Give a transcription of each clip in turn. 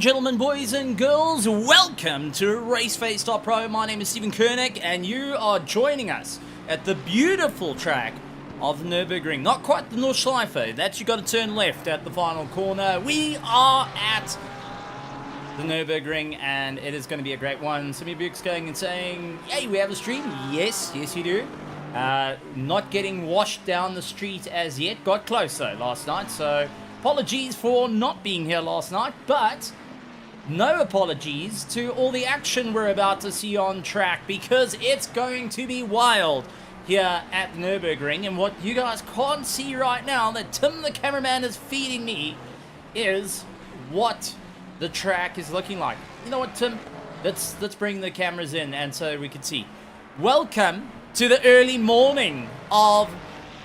gentlemen, boys and girls, welcome to RaceFace.Pro. My name is Stephen Koenig, and you are joining us at the beautiful track of the Nürburgring. Not quite the Nordschleife, that's you got to turn left at the final corner. We are at the Nürburgring, and it is going to be a great one. Some of you going and saying, hey, we have a stream. Yes, you do. Not getting washed down the street as yet. Got close though last night, so apologies for not being here last night, but no apologies to all the action we're about to see on track, because it's going to be wild here at the Nürburgring. And what you guys can't see right now, that Tim the cameraman is feeding me, is what the track is looking like. You know what, Tim? Let's bring the cameras in and so we can see. Welcome to the early morning of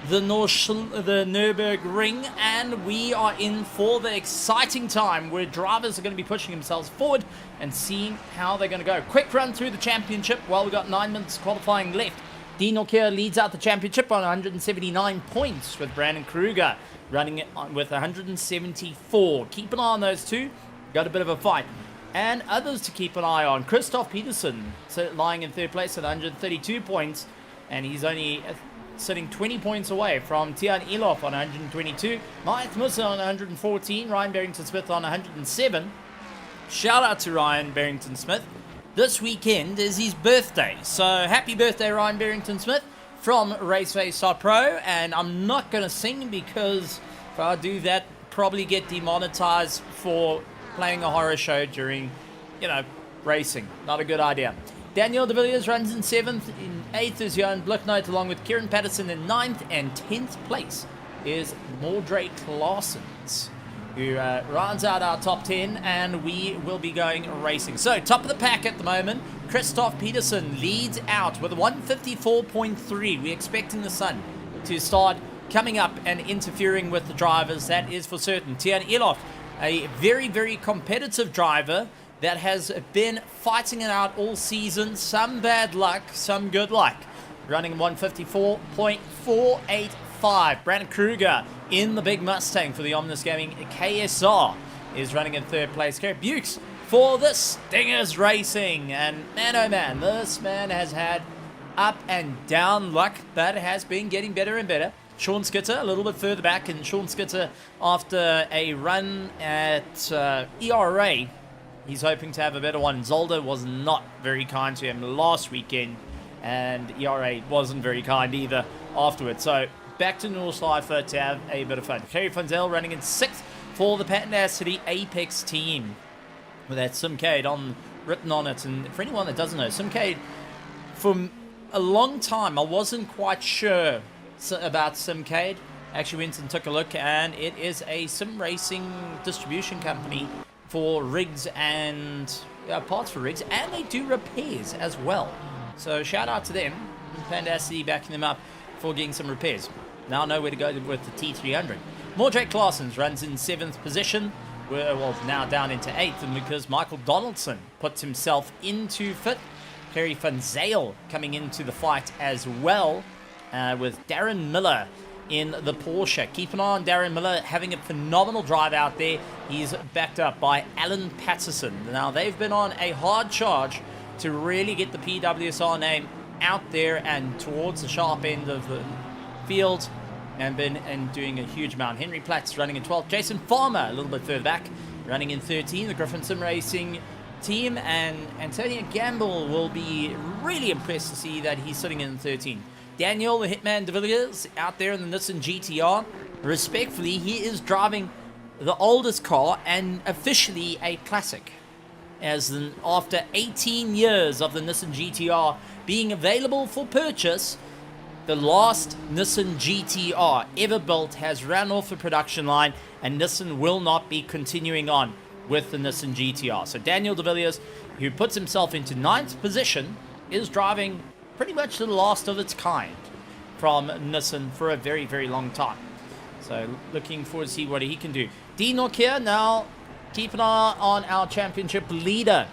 the Nürburgring, and we are in for the exciting time where drivers are going to be pushing themselves forward and seeing how they're going to go. Quick run through the championship. Well, we've got 9 minutes qualifying left. Dean O'Keefe leads out the championship on 179 points, with Brandon Kruger running it with 174. Keep an eye on those two. Got a bit of a fight. And others to keep an eye on. Christoph Peterson lying in third place at 132 points, and he's only sitting 20 points away from Tyre on 122, Mike Musa on 114, Ryan Barrington-Smith on 107. Shout out to Ryan Barrington-Smith. This weekend is his birthday, so happy birthday, Ryan Barrington-Smith, from RaceFace.Pro. And I'm not going to sing, because if I do that, probably get demonetized for playing a horror show during, racing. Not a good idea. Daniel De Villiers runs in 7th. In 8th is Johan Bluknoot, along with Kieran Patterson in 9th. And 10th place is Mordre Claessens, who rounds out our top 10, and we will be going racing. So, top of the pack at the moment, Christoph Peterson leads out with 154.3. We're expecting the sun to start coming up and interfering with the drivers, that is for certain. Tian Elof, a very, very competitive driver that has been fighting it out all season. Some bad luck, some good luck. Running 154.485. Brandon Kruger in the big Mustang for the Omnis Gaming KSR is running in third place. Garrett Bukes for the Stingers Racing. And man, oh man, this man has had up and down luck, but has been getting better and better. Sean Skitter a little bit further back, and Sean Skitter, after a run at ERA, he's hoping to have a better one. Zolder was not very kind to him last weekend, and ERA wasn't very kind either afterwards. So back to Nordschleife to have a bit of fun. Kerry Funzel running in 6th for the Patenacity Apex team, with that Simcade written on it. And for anyone that doesn't know, Simcade, for a long time I wasn't quite sure about Simcade. Actually went and took a look, and it is a sim racing distribution company for rigs and parts for rigs, and they do repairs as well. So shout out to them, Pandacity backing them up for getting some repairs. Now know where to go with the T300. Mordre Claessens runs in 7th position. Well, now down into 8th, and because Michael Donaldson puts himself into 5th. Kerry Van Zale coming into the fight as well, with Darren Miller in the Porsche. Keep an eye on Darren Miller, having a phenomenal drive out there. He's backed up by Alan Patterson. Now, they've been on a hard charge to really get the PWSR name out there and towards the sharp end of the field, and been doing a huge amount. Henry Platts running in 12th. Jason Farmer a little bit further back, running in 13th. The Griffin Sim Racing team, and Antonio Gamble will be really impressed to see that he's sitting in 13th. Daniel the Hitman De Villiers out there in the Nissan GTR. Respectfully, he is driving the oldest car and officially a classic, after 18 years of the Nissan GTR being available for purchase, the last Nissan GTR ever built has ran off the production line, and Nissan will not be continuing on with the Nissan GTR. So Daniel De Villiers, who puts himself into 9th position, is driving pretty much the last of its kind from Nissan for a very, very long time. So looking forward to see what he can do. Dean O'Keefe now, keep an eye on our championship leader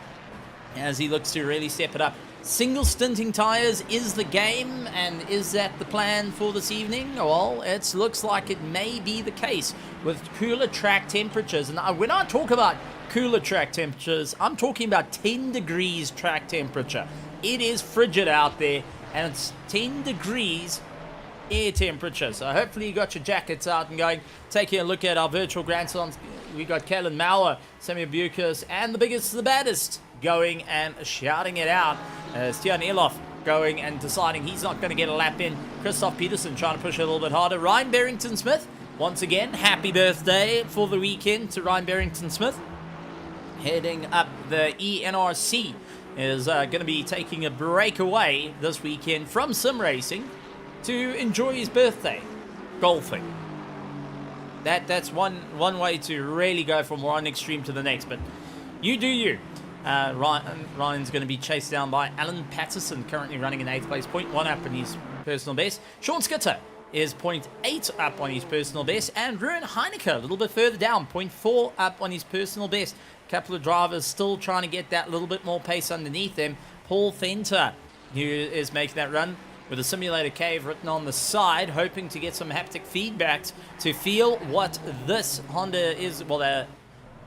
as he looks to really step it up. Single stinting tires is the game, and is that the plan for this evening? Well, it looks like it may be the case with cooler track temperatures. And when I talk about cooler track temperatures, I'm talking about 10 degrees track temperature. It is frigid out there, and it's 10 degrees air temperature. So hopefully you got your jackets out and going. Taking a look at our virtual grandstands, we got Kalen Mauer, Samuel Bukas, and the biggest, the baddest going and shouting it out. Stian Elof going and deciding he's not going to get a lap in. Christoph Peterson trying to push a little bit harder. Ryan Barrington-Smith, once again, happy birthday for the weekend to Ryan Barrington-Smith. Heading up the ENRC, is going to be taking a break away this weekend from sim racing to enjoy his birthday, golfing. That's one way to really go from one extreme to the next, but you do you. Ryan's going to be chased down by Alan Patterson, currently running in 8th place, 0.1 up in his personal best. Sean Skitter is 0.8 up on his personal best, and Ruben Heineke a little bit further down, 0.4 up on his personal best. A couple of drivers still trying to get that little bit more pace underneath them. Paul Fenter, who is making that run with a simulator cave written on the side, hoping to get some haptic feedback to feel what this Honda is, well, the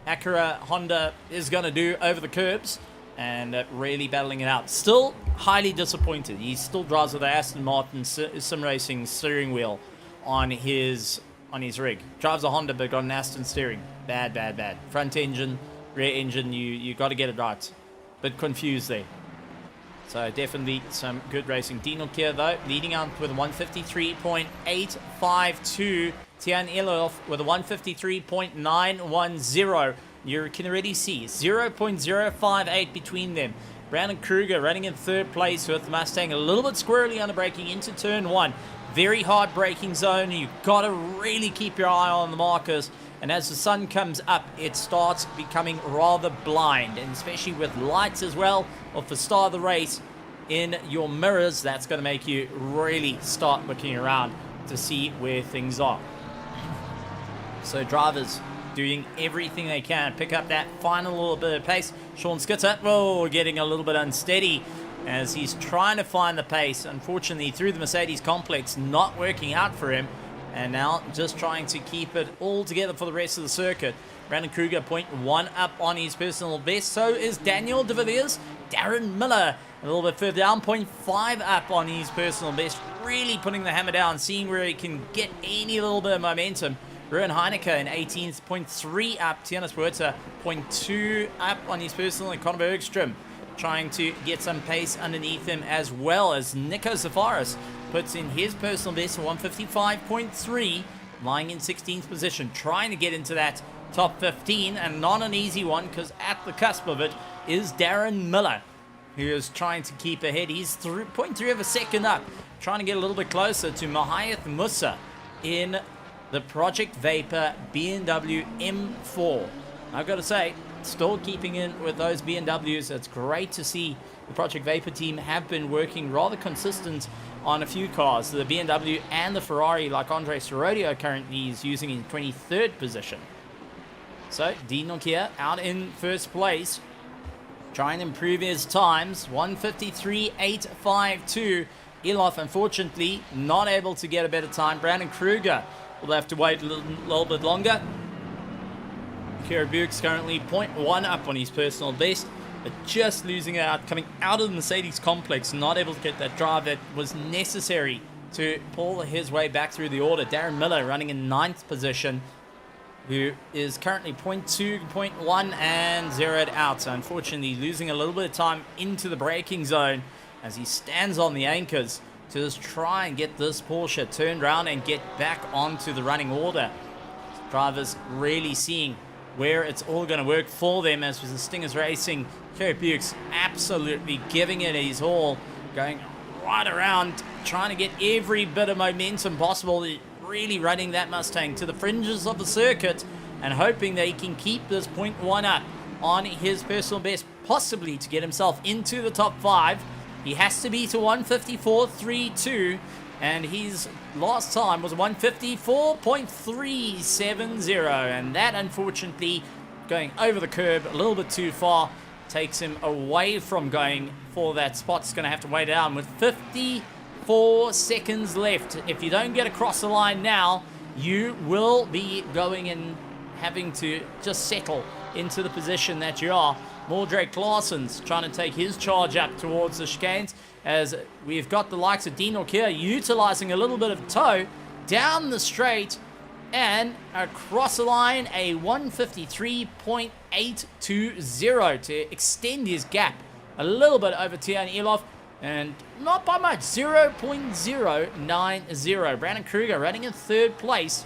Acura Honda is going to do over the curbs, and really battling it out. Still highly disappointed. He still drives with the Aston Martin sim racing steering wheel on his rig. Drives a Honda but got an Aston steering. Bad. Front engine, rear engine, you got to get it right. Bit confused there. So definitely some good racing. Dino Kier though, leading out with a 153.852. Tian Elof with a 153.910. You can already see 0.058 between them. Brandon Kruger running in 3rd place with the Mustang a little bit squirrely on the braking into turn 1. Very hard braking zone. You've got to really keep your eye on the markers. And as the sun comes up, it starts becoming rather blind, and especially with lights as well, off the start of the race in your mirrors, that's going to make you really start looking around to see where things are. So drivers doing everything they can, pick up that final little bit of pace. Sean Skitter, getting a little bit unsteady as he's trying to find the pace. Unfortunately, through the Mercedes complex, not working out for him. And now just trying to keep it all together for the rest of the circuit. Brandon Kruger 0.1 up on his personal best. So is Daniel de Villiers. Darren Miller a little bit further down, 0.5 up on his personal best. Really putting the hammer down, seeing where he can get any little bit of momentum. Ruben Heineke in 18th, 0.3 up. Tiana Spuerta 0.2 up on his personal. And Conor Bergstrom trying to get some pace underneath him, as well as Nico Zafaris puts in his personal best of 155.3, lying in 16th position, trying to get into that top 15, and not an easy one, because at the cusp of it is Darren Miller, who is trying to keep ahead. He's 0.3 of a second up, trying to get a little bit closer to Mahayath Musa in the Project Vapor BMW M4. I've got to say, still keeping in with those BMWs. It's great to see the Project Vapor team have been working rather consistent on a few cars. The BMW and the Ferrari, like Andre Sorodio currently is using in 23rd position. So Dean Nokia out in 1st place, trying to improve his times. 153.852. Elof, unfortunately, not able to get a better time. Brandon Kruger will have to wait a little bit longer. Kira Bukes currently 0.1 up on his personal best, but just losing it out, coming out of the Mercedes complex, not able to get that drive that was necessary to pull his way back through the order. Darren Miller running in 9th position, who is currently 0.2, 0.1 and zeroed out. So unfortunately losing a little bit of time into the braking zone as he stands on the anchors to just try and get this Porsche turned around and get back onto the running order. Drivers really seeing where it's all going to work for them, as with the Stingers Racing. Kerry Bukes absolutely giving it his all, going right around, trying to get every bit of momentum possible, really running that Mustang to the fringes of the circuit and hoping that he can keep this 0.1 up on his personal best, possibly to get himself into the top 5. He has to be to 154.32, and his last time was 154.370, and that unfortunately going over the curb a little bit too far takes him away from going for that spot. He's going to have to wait it out with 54 seconds left. If you don't get across the line now, you will be going and having to just settle into the position that you are. Mordrake Claessen's trying to take his charge up towards the chicanes, as we've got the likes of Dean O'Keefe utilizing a little bit of toe down the straight and across the line, a 153.820 to extend his gap a little bit over Tian Elof, and not by much, 0.090. Brandon Kruger running in third place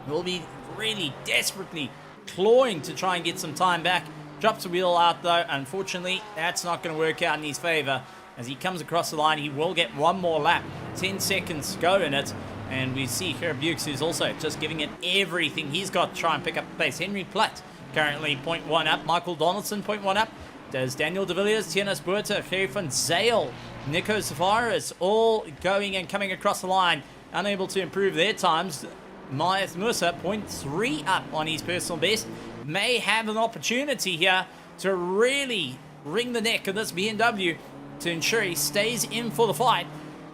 will be really desperately clawing to try and get some time back. Drops the wheel out though. Unfortunately, that's not going to work out in his favor. As he comes across the line, he will get one more lap. 10 seconds to go in it. And we see here Bukes, who's also just giving it everything he's got to try and pick up the pace. Henry Platt currently 0.1 up. Michael Donaldson 0.1 up. Does Daniel De Villiers, Tienes Buerta, Gerry van Zale, Nico Savaris all going and coming across the line. Unable to improve their times. Myeth Musa 0.3 up on his personal best. May have an opportunity here to really wring the neck of this BMW to ensure he stays in for the fight.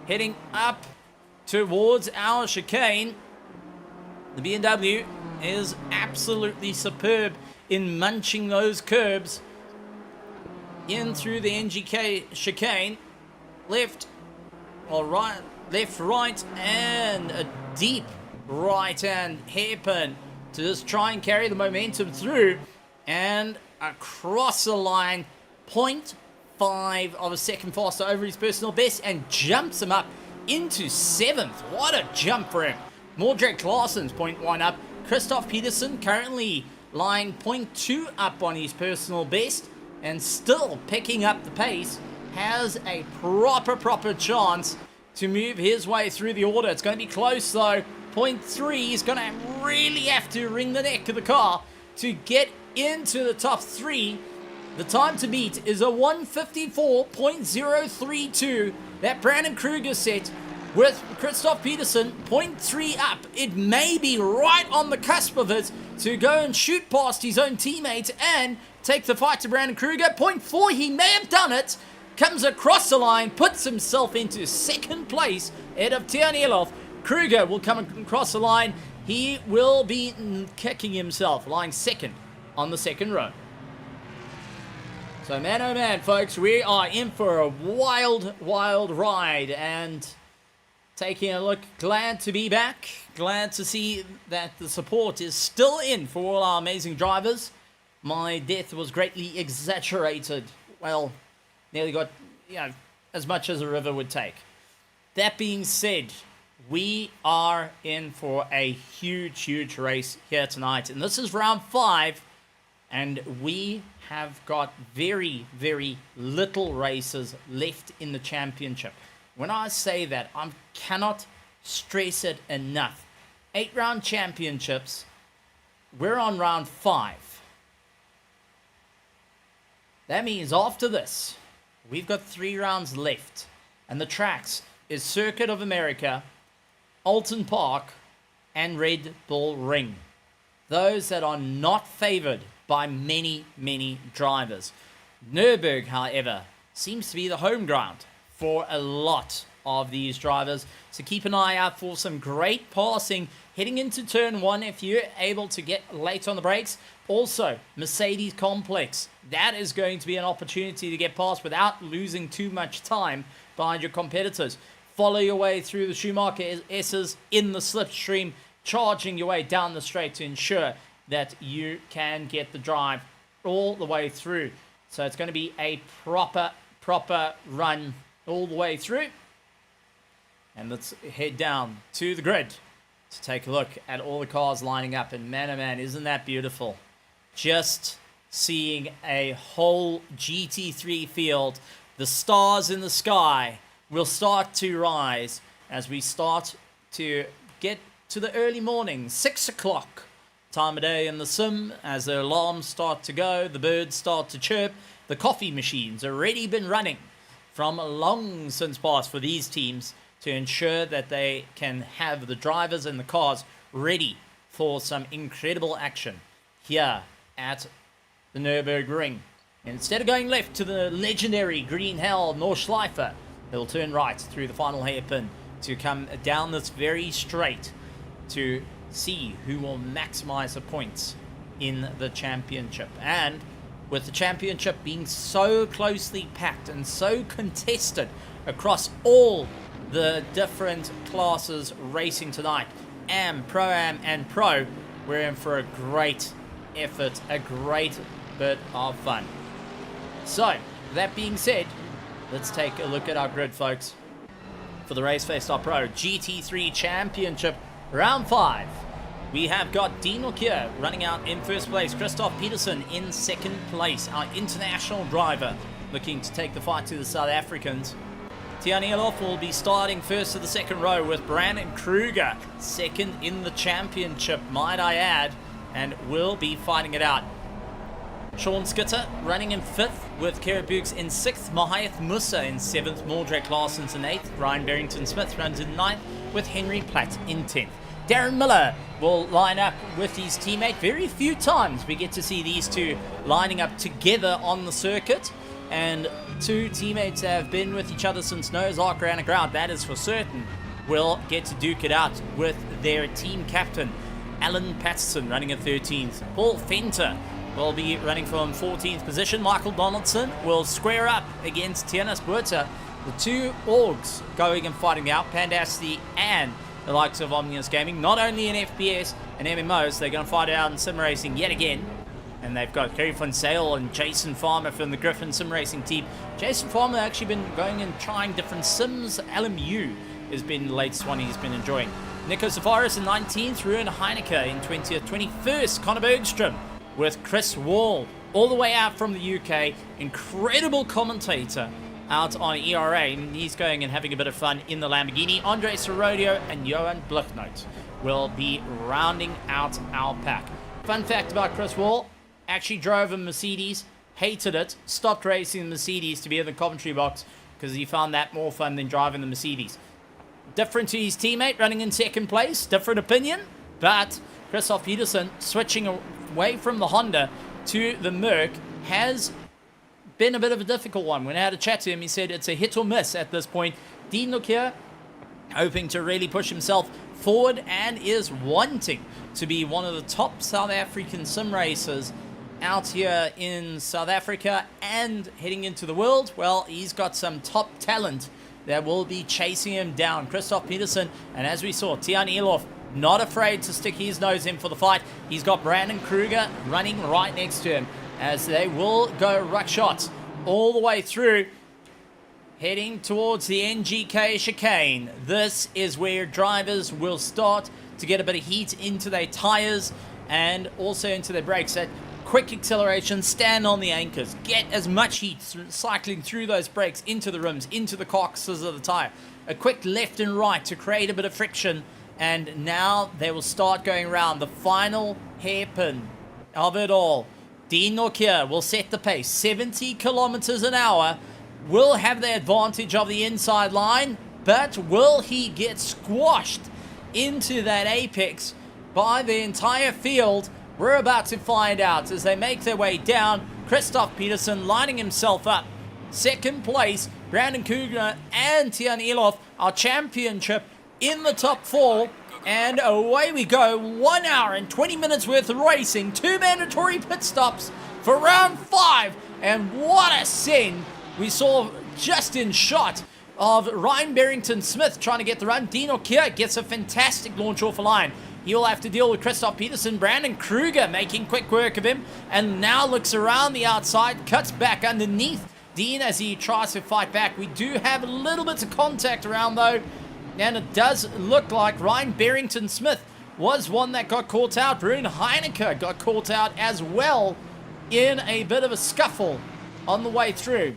Heading up towards our chicane. The BMW is absolutely superb in munching those curbs. In through the NGK chicane. Left, or right, left, right, and a deep right-hand hairpin to just try and carry the momentum through. And across the line, 0.5 of a second faster over his personal best and jumps him up into 7th. What a jump for him. Mordrake Claessen's 0.1 up. Christoph Peterson currently lying 0.2 up on his personal best and still picking up the pace. Has a proper chance to move his way through the order. It's going to be close though. 0.3 is going to really have to wring the neck of the car to get into the top 3. The time to beat is a 154.032 that Brandon Kruger set with Christoph Peterson 0.3 up. It may be right on the cusp of it to go and shoot past his own teammates and take the fight to Brandon Kruger. 0.4, he may have done it. Comes across the line, puts himself into second place ahead of Tian Elof. Kruger will come across the line. He will be kicking himself, lying second on the second row. So man, oh man, folks, we are in for a wild ride. And taking a look, glad to be back. Glad to see that the support is still in for all our amazing drivers. My death was greatly exaggerated. Well, nearly got, as much as a river would take. That being said, we are in for a huge race here tonight. And this is round 5. And we have got very little races left in the championship. When I say that, I cannot stress it enough. 8-round championships. We're on round 5. That means after this, we've got 3 rounds left. And the tracks is Circuit of America, Alton Park, and Red Bull Ring. Those that are not favored by many drivers. Nürburgring, however, seems to be the home ground for a lot of these drivers. So keep an eye out for some great passing heading into turn 1 if you're able to get late on the brakes. Also, Mercedes Complex. That is going to be an opportunity to get past without losing too much time behind your competitors. Follow your way through the Schumacher S's in the slipstream, charging your way down the straight to ensure that you can get the drive all the way through. So it's going to be a proper run all the way through. And let's head down to the grid to take a look at all the cars lining up. And man, oh man, isn't that beautiful? Just seeing a whole GT3 field. The stars in the sky will start to rise as we start to get to the early morning, 6 o'clock time of day in the sim. As the alarms start to go, the birds start to chirp. The coffee machines already been running from long since past for these teams to ensure that they can have the drivers and the cars ready for some incredible action here at the Nürburgring. Instead of going left to the legendary Green Hell Nordschleife, they'll turn right through the final hairpin to come down this very straight to see who will maximize the points in the championship. And with the championship being so closely packed and so contested across all the different classes racing tonight, Am, Pro-Am and Pro, we're in for a great effort, a great bit of fun. So, that being said, let's take a look at our grid, folks. For the RaceFace.Pro GT3 Championship Round 5, we have got Dean O'Keefe running out in first place, Christoph Peterson in second place, our international driver looking to take the fight to the South Africans. Tyre will be starting first of the second row with Brandon Kruger second in the championship, might I add, and will be fighting it out. Sean Skitter running in 5th with Kerry Bukes in 6th, Mahath Musa in 7th, Mordred Claessens in 8th, Ryan Barrington-Smith runs in 9th with Henry Platt in 10th. Darren Miller will line up with his teammate. Very few times we get to see these two lining up together on the circuit, and two teammates have been with each other since Noah's Ark ran aground, that is for certain. Will get to duke it out with their team captain, Alan Patterson, running in 13th. Paul Fenter will be running from 14th position. Michael Donaldson will square up against Tianas Buerta. The two orgs going and fighting out, Pandasti and the likes of Omnius Gaming. Not only in FPS and MMOs, they're going to fight out in sim racing yet again. And they've got Kerry Van Sale and Jason Farmer from the Griffin Sim Racing team. Jason Farmer actually been going and trying different sims. LMU has been the latest one he's been enjoying. Nico Safaris in 19th, Ruben Heineke in 20th. 21st, Connor Bergstrom with Chris Wall, all the way out from the UK. Incredible commentator out on ERA, and he's going and having a bit of fun in the Lamborghini. Andre Sorodio and Johan Bluchnote will be rounding out our pack. Fun fact about Chris Wall, actually drove a Mercedes, hated it, stopped racing the Mercedes to be in the commentary box because he found that more fun than driving the Mercedes. Different to his teammate running in second place, different opinion, but Christoph Peterson switching away from the Honda to the Merc has been a bit of a difficult one. When I had a chat to him, he said it's a hit or miss at this point. Dean O'Keefe hoping to really push himself forward and is wanting to be one of the top South African sim racers out here in South Africa and heading into the world. Well, he's got some top talent that will be chasing him down. Christoph Peterson, and as we saw, Tian Elof not afraid to stick his nose in for the fight. He's got Brandon Kruger running right next to him as they will go ruck shots all the way through, heading towards the NGK chicane. This is where drivers will start to get a bit of heat into their tires and also into their brakes. At quick acceleration, stand on the anchors, get as much heat cycling through those brakes into the rims, into the carcasses of the tire. A quick left and right to create a bit of friction, and now they will start going around the final hairpin of it all. Dean O'Keefe will set the pace, 70 kilometers an hour, will have the advantage of the inside line, but will he get squashed into that apex by the entire field? We're about to find out as they make their way down. Christoph Peterson lining himself up. Second place, Brandon Kruger and Tian Elof, our championship in the top 4. And away we go. 1 hour and 20 minutes worth of racing. 2 mandatory pit stops for round 5. And what a send we saw just in shot of Ryan Barrington-Smith trying to get the run. Dean O'Keefe gets a fantastic launch off a line. He'll have to deal with Christoph Peterson. Brandon Kruger making quick work of him. And now looks around the outside. Cuts back underneath Dean as he tries to fight back. We do have a little bit of contact around though. And it does look like Ryan Barrington-Smith was one that got caught out. Ruben Heineke got caught out as well in a bit of a scuffle on the way through.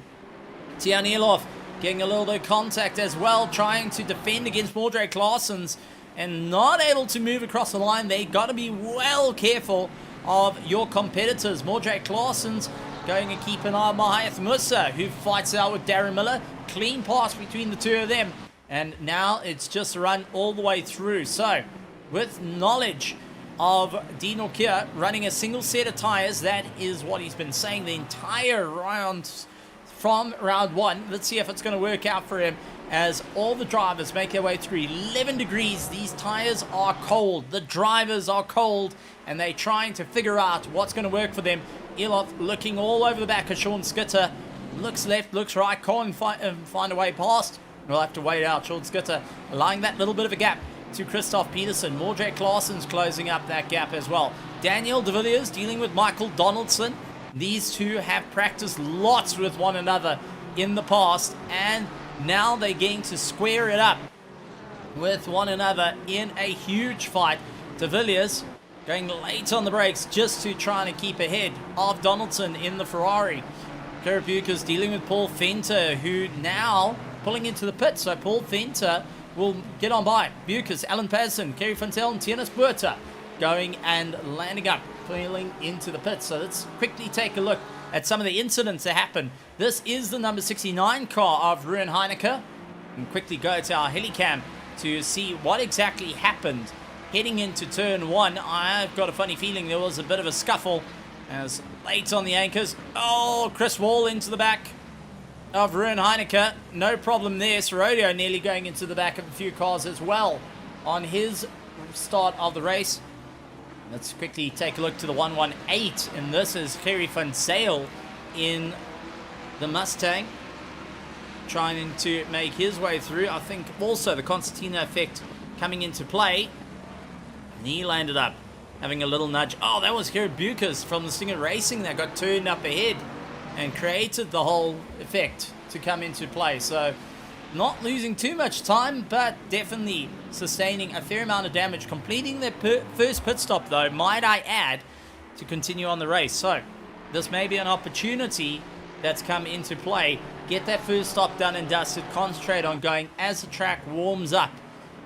Tian Elof getting a little bit of contact as well, trying to defend against Mordred Claessens and not able to move across the line. They got to be well careful of your competitors. Mordred Claessens going to keep an eye on Mahath Musa, who fights out with Darren Miller. Clean pass between the two of them. And now it's just a run all the way through. So, with knowledge of Dean O'Keefe running a single set of tires, that is what he's been saying the entire round from round 1. Let's see if it's going to work out for him as all the drivers make their way through. 11 degrees, these tires are cold, the drivers are cold, and they're trying to figure out what's going to work for them. Elof looking all over the back of Sean Skitter, looks left, looks right, can't find a way past. We'll have to wait out. Sean Skitter allowing that little bit of a gap to Christoph Peterson. Mordred Claessen's closing up that gap as well. Daniel De Villiers dealing with Michael Donaldson. These two have practiced lots with one another in the past, and now they're going to square it up with one another in a huge fight. De Villiers going late on the brakes just to try and keep ahead of Donaldson in the Ferrari. Kerry Bucher's dealing with Paul Venter, who now pulling into the pit, so Paul Venter will get on by. Bucher's, Alan Patterson, Kerry Fontel, and Tienes Buerta going and landing up, pulling into the pit. So let's quickly take a look at some of the incidents that happened. This is the number 69 car of Ruben Heineke. And quickly go to our helicam to see what exactly happened heading into turn 1. I've got a funny feeling there was a bit of a scuffle as late on the anchors. Oh, Chris Wall into the back of Ruben Heineke. No problem there. Sorodio nearly going into the back of a few cars as well on his start of the race. Let's quickly take a look to the 118, and this is Kerry Van Sale in the Mustang, trying to make his way through. I think also the Constantino effect coming into play, and he landed up having a little nudge. Oh, that was Kerry Bucher's from the Stinger Racing that got turned up ahead and created the whole effect to come into play. So not losing too much time, but definitely sustaining a fair amount of damage, completing their first pit stop though, might I add, to continue on the race. So this may be an opportunity that's come into play. Get that first stop done and dusted, concentrate on going as the track warms up.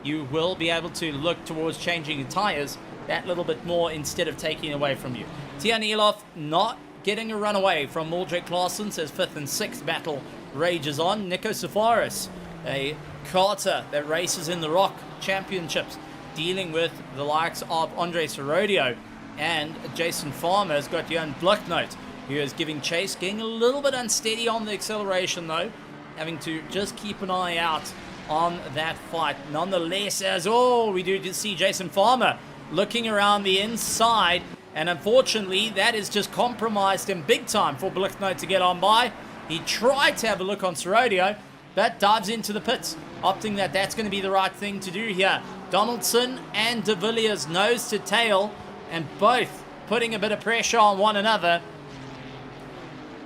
You will be able to look towards changing your tires that little bit more instead of taking away from you. Tian Elof not getting a runaway from Mordred Claessen as 5th and 6th battle rages on. Nico Safaris, a karter that races in the Rock Championships, dealing with the likes of Andre Sorodio, and Jason Farmer has got Jan Blucknote, who is giving chase, getting a little bit unsteady on the acceleration though, having to just keep an eye out on that fight. Nonetheless, as we do see Jason Farmer looking around the inside, and unfortunately that has just compromised him big time for Blucknote to get on by. He tried to have a look on Sorodio, but dives into the pits, opting that that's going to be the right thing to do here. Donaldson and De Villiers nose to tail, and both putting a bit of pressure on one another.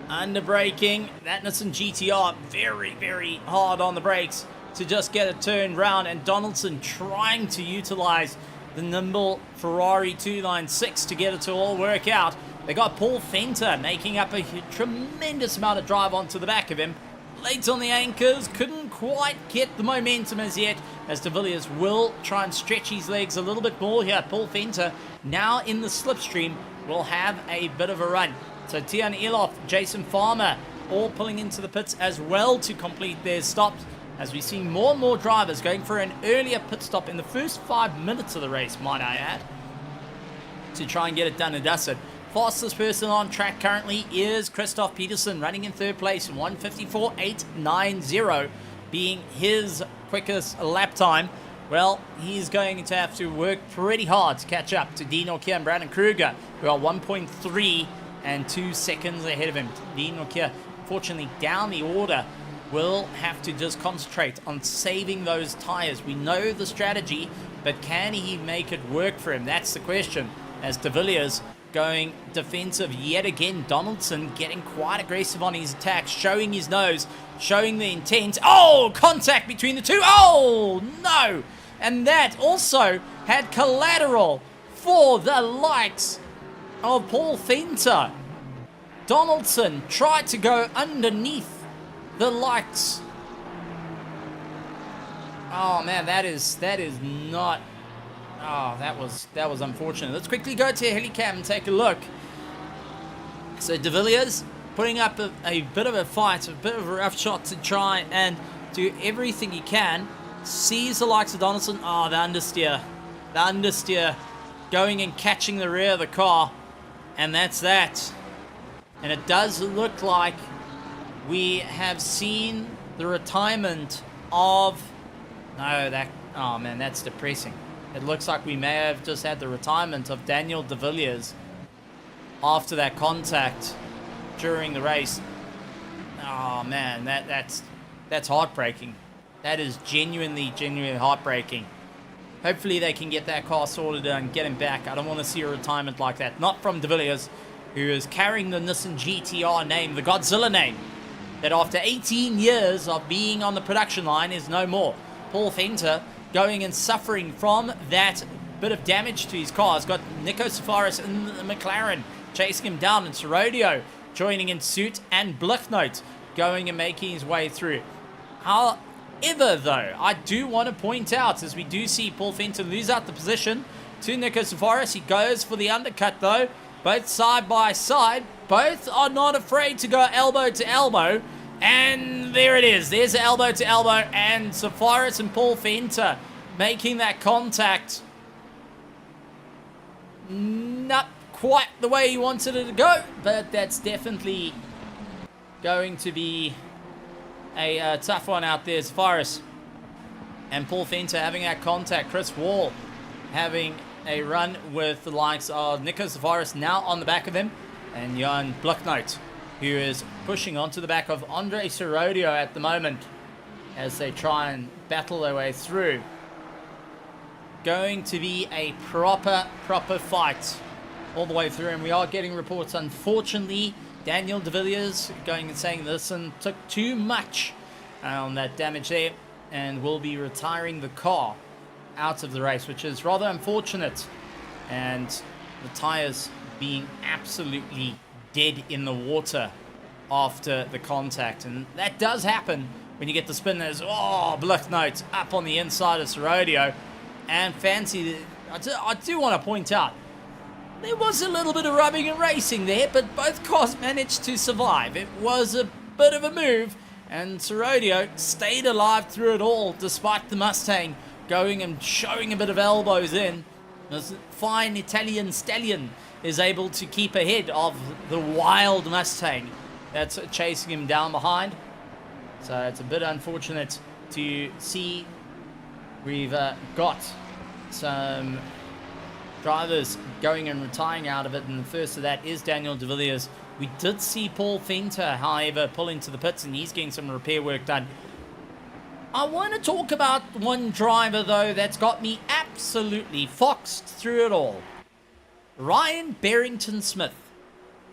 Under braking, that Nissan GTR very, very hard on the brakes to just get it turned round, and Donaldson trying to utilize the nimble Ferrari 296 to get it to all work out. They got Paul Venter making up a tremendous amount of drive onto the back of him. Late on the anchors, couldn't quite get the momentum as yet, as De Villiers will try and stretch his legs a little bit more here. Paul Venter now in the slipstream will have a bit of a run. So Tian Elof, Jason Farmer all pulling into the pits as well to complete their stops, as we see more and more drivers going for an earlier pit stop in the first 5 minutes of the race, might I add, to try and get it done and dusted. Fastest person on track currently is Christoph Peterson, running in 3rd place, 1:54.890 being his quickest lap time. Well, he's going to have to work pretty hard to catch up to Dean Orkier and Brandon Kruger, who are 1.3 and 2 seconds ahead of him. Dean Orkier, fortunately, down the order, will have to just concentrate on saving those tires. We know the strategy, but can he make it work for him? That's the question, as De Villiers going defensive yet again. Donaldson getting quite aggressive on his attacks, showing his nose, showing the intent. Oh, contact between the two. Oh, no. And that also had collateral for the likes of Paul Venter. Donaldson tried to go underneath the likes. Oh man, that is not. Oh, that was unfortunate. Let's quickly go to Helicam and take a look. So De Villiers putting up a bit of a fight, a bit of a rough shot to try and do everything he can. Sees the likes of Donaldson. Oh, the understeer. The understeer going and catching the rear of the car. And that's that. And it does look like we have seen the retirement of... No, that... Oh, man, that's depressing. It looks like we may have just had the retirement of Daniel de Villiers after that contact during the race. Oh, man, that's heartbreaking. That is genuinely heartbreaking. Hopefully they can get that car sorted and get him back. I don't want to see a retirement like that. Not from de Villiers, who is carrying the Nissan GTR name, the Godzilla name, that after 18 years of being on the production line is no more. Paul Venter going and suffering from that bit of damage to his car. He's got Nico Safaris in the McLaren chasing him down, and Serodio joining in suit, and Blichnote going and making his way through. However, though, I do want to point out, as we do see Paul Venter lose out the position to Nico Safaris, he goes for the undercut, though. Both side by side. Both are not afraid to go elbow to elbow. And there it is. There's elbow to elbow. And Safaris and Paul Venter making that contact. Not quite the way he wanted it to go. But that's definitely going to be a tough one out there. Safaris and Paul Venter having that contact. Chris Wall having a run with the likes of Nico Safaris now on the back of him, and Jan Blichnote, who is pushing onto the back of Andre Serodio at the moment as they try and battle their way through. Going to be a proper fight all the way through, and we are getting reports, unfortunately, Daniel de Villiers going and saying this and took too much on that damage there and will be retiring the car out of the race, which is rather unfortunate, and the tires being absolutely dead in the water after the contact. And that does happen when you get the spinners. Oh, Blichnote up on the inside of Serodio, and fancy. I do want to point out there was a little bit of rubbing and racing there, but both cars managed to survive. It was a bit of a move, and Serodio stayed alive through it all despite the Mustang going and showing a bit of elbows in. This fine Italian stallion is able to keep ahead of the wild Mustang that's chasing him down behind. So it's a bit unfortunate to see. We've got some drivers going and retiring out of it, and the first of that is Daniel de Villiers. We did see Paul Venter, however, pull into the pits, and he's getting some repair work done. I want to talk about one driver, though, that's got me absolutely foxed through it all. Ryan Barrington-Smith